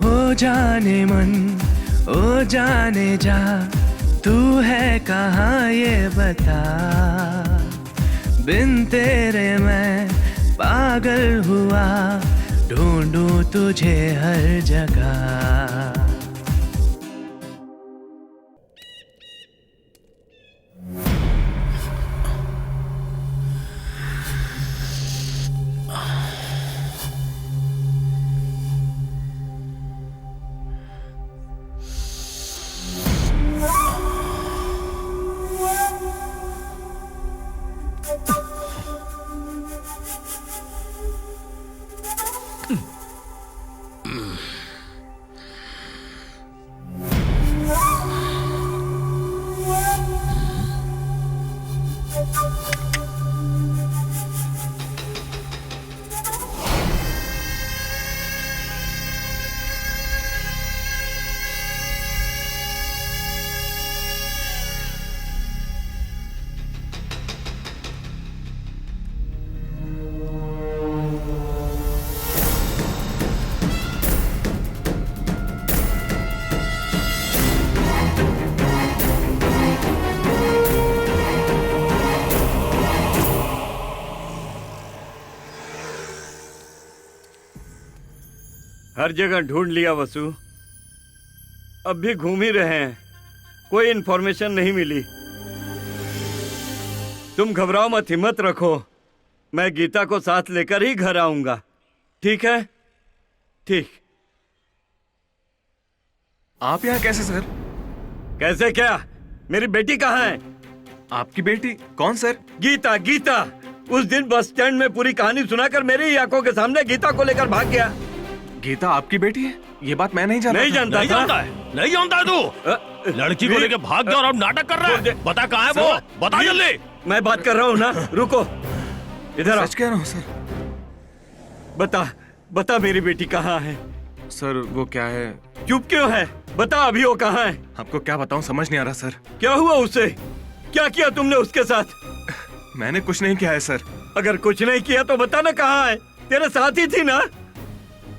[SPEAKER 3] हो जाने मन ओ जाने जा, तू है कहाँ ये बता। बिन तेरे मैं पागल हुआ, ढूंढूं तुझे हर जगह।
[SPEAKER 11] हर जगह ढूंढ लिया वसु, अब भी घूम ही रहे हैं, कोई इन्फॉर्मेशन नहीं मिली। तुम घबराओ मत, हिम्मत रखो, मैं गीता को साथ लेकर ही घर आऊंगा। ठीक है? ठीक।
[SPEAKER 1] आप यहाँ कैसे सर?
[SPEAKER 11] कैसे क्या? मेरी बेटी कहाँ है?
[SPEAKER 1] आपकी बेटी? कौन सर?
[SPEAKER 11] गीता, गीता। उस दिन बस स्टैंड में पूरी कहानी सुनाकर मेरी ही आंखों के सामने गीता को लेकर भाग गया।
[SPEAKER 1] गीता आपकी बेटी है? ये बात मैं नहीं जानता।
[SPEAKER 11] नहीं जानता
[SPEAKER 6] नहीं जानता है? नहीं जानता है तू? लड़की को लेके भाग गया और अब नाटक कर रहा है। बता कहाँ है वो? बता जल्दी।
[SPEAKER 11] मैं बात कर रहा हूँ ना, रुको, इधर आओ।
[SPEAKER 1] सच कह रहा हूँ सर।
[SPEAKER 11] बता, बता मेरी बेटी कहाँ है?
[SPEAKER 1] सर वो क्या है?
[SPEAKER 11] चुप क्यों है? बता अभी वो कहाँ है?
[SPEAKER 1] आपको क्या बताऊँ, समझ नहीं आ रहा सर।
[SPEAKER 11] क्या हुआ उसे? क्या किया तुमने उसके साथ?
[SPEAKER 1] मैंने कुछ नहीं किया है सर।
[SPEAKER 11] अगर कुछ नहीं किया तो बता ना कहाँ है? तेरे साथ ही थी ना?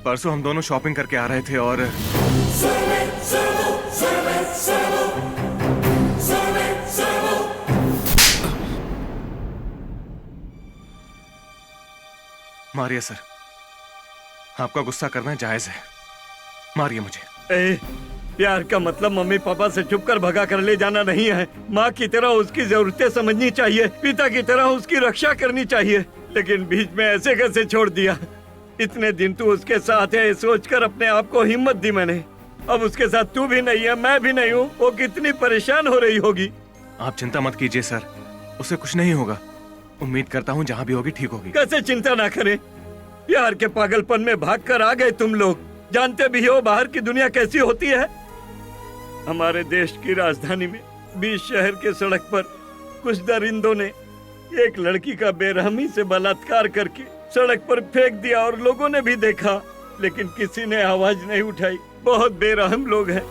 [SPEAKER 1] परसों हम दोनों शॉपिंग करके आ रहे थे और मारिए सर, आपका गुस्सा करना जायज है, मारिए मुझे।
[SPEAKER 11] प्यार का मतलब मम्मी पापा से छुप कर भगा कर ले जाना नहीं है। माँ की तरह उसकी जरूरतें समझनी चाहिए, पिता की तरह उसकी रक्षा करनी चाहिए, लेकिन बीच में ऐसे कैसे छोड़ दिया? इतने दिन तू उसके साथ है सोचकर अपने आप को हिम्मत दी मैंने। अब उसके साथ तू भी नहीं है, मैं भी नहीं हूँ, वो कितनी परेशान हो रही होगी।
[SPEAKER 1] आप चिंता मत कीजिए सर, उसे कुछ नहीं होगा। उम्मीद करता हूँ जहाँ भी होगी ठीक होगी।
[SPEAKER 11] कैसे चिंता ना करें? प्यार के पागलपन में भागकर आ गए तुम लोग। जानते भी हो बाहर की दुनिया कैसी होती है। हमारे देश की राजधानी में बीच शहर के सड़क पर कुछ दरिंदों ने एक लड़की का बेरहमी से बलात्कार करके सड़क पर फेंक दिया और लोगों ने भी देखा, लेकिन किसी ने आवाज नहीं उठाई। बहुत बेरहम लोग हैं।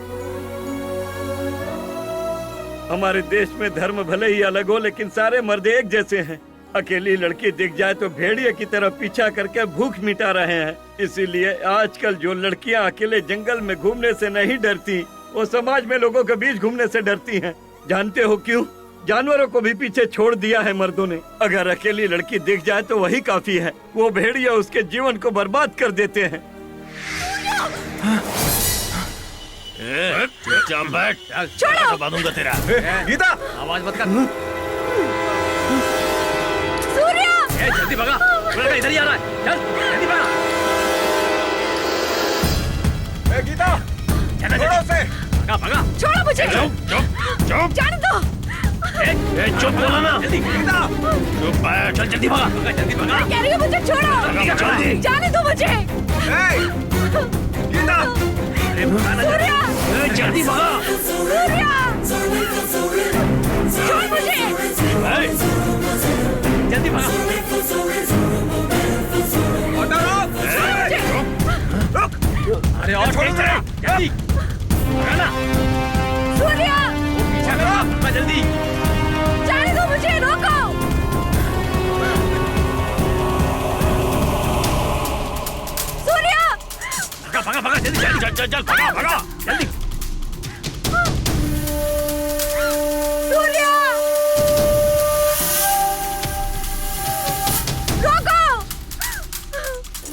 [SPEAKER 11] हमारे देश में धर्म भले ही अलग हो, लेकिन सारे मर्द एक जैसे हैं। अकेली लड़की दिख जाए तो भेड़िए की तरह पीछा करके भूख मिटा रहे हैं। इसीलिए आजकल जो लड़कियां अकेले जंगल में घूमने से नहीं डरती, वो समाज में लोगों के बीच घूमने से डरती हैं। जानते हो क्यों? जानवरों को भी पीछे छोड़ दिया है मर्दों ने। अगर अकेली लड़की दिख जाए तो वही काफी है। वो भेड़िया उसके जीवन को बर्बाद कर देते हैं।
[SPEAKER 6] चुपचाप बैठ,
[SPEAKER 4] छोड़ो।
[SPEAKER 6] दबा दूंगा तेरा।
[SPEAKER 1] गीता
[SPEAKER 7] आवाज मत कर।
[SPEAKER 4] सूर्या!
[SPEAKER 7] जल्दी भगा, लड़का इधर ही आ रहा है, चल जल्दी भगा।
[SPEAKER 12] गीता,
[SPEAKER 7] चल
[SPEAKER 12] छोड़ो उसे।
[SPEAKER 7] भगा,
[SPEAKER 2] छोड़ो मुझे।
[SPEAKER 6] चुप
[SPEAKER 2] जाने दो।
[SPEAKER 6] चुप बोला ना।
[SPEAKER 12] गीता,
[SPEAKER 6] चुप है, चल जल्दी भगा,
[SPEAKER 7] जल्दी भगा।
[SPEAKER 2] मैं कह रही हूँ मुझे छोड़ो।
[SPEAKER 6] जल्दी।
[SPEAKER 2] जाने दो मुझे।
[SPEAKER 12] गीता,
[SPEAKER 2] सूर्या,
[SPEAKER 6] जल्दी भगा।
[SPEAKER 2] सूर्या, छोड़ मुझे।
[SPEAKER 7] जल्दी भगा। अरे और तेज चला, जल्दी भगा ना।
[SPEAKER 2] सूर्या,
[SPEAKER 7] पीछे भगा, जल्दी।
[SPEAKER 2] जाने दो मुझे, रोको। सूर्या,
[SPEAKER 7] भगा भगा भगा, जल्दी जल्दी,
[SPEAKER 6] चल चल चल भगा भगा
[SPEAKER 7] जल्दी।
[SPEAKER 2] सूर्या, रोको।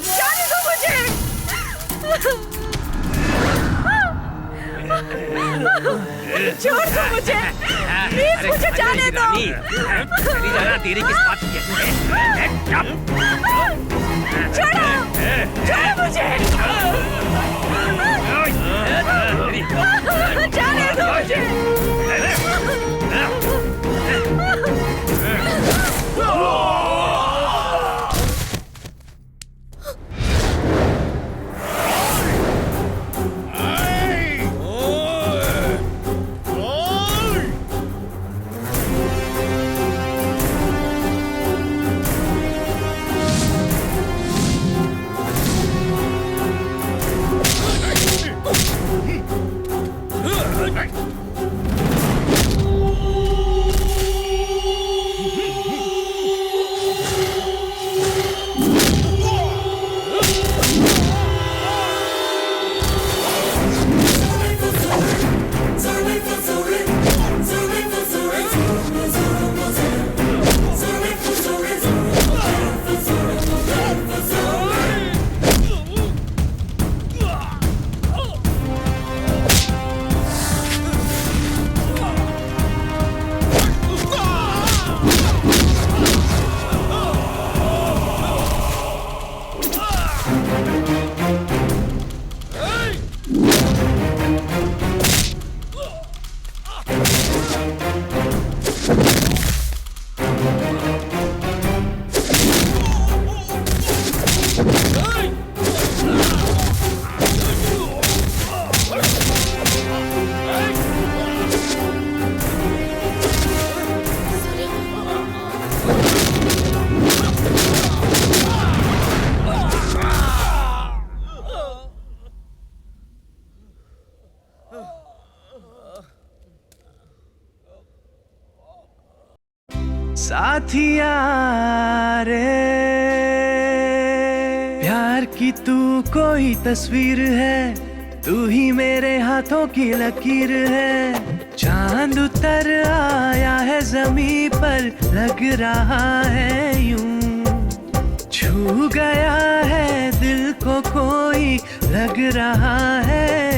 [SPEAKER 2] जाने दो मुझे। छोड़ दो मुझे, प्लीज मुझे जाने दो।
[SPEAKER 7] चली जाना, तेरी किस बात की है?
[SPEAKER 2] छोड़ो, छोड़ो मुझे। जाने दो मुझे।
[SPEAKER 3] साथिया रे, प्यार की तू कोई तस्वीर है, तू ही मेरे हाथों की लकीर है। चांद उतर आया है ज़मीं पर, लग रहा है यूं, छू गया है दिल को कोई, लग रहा है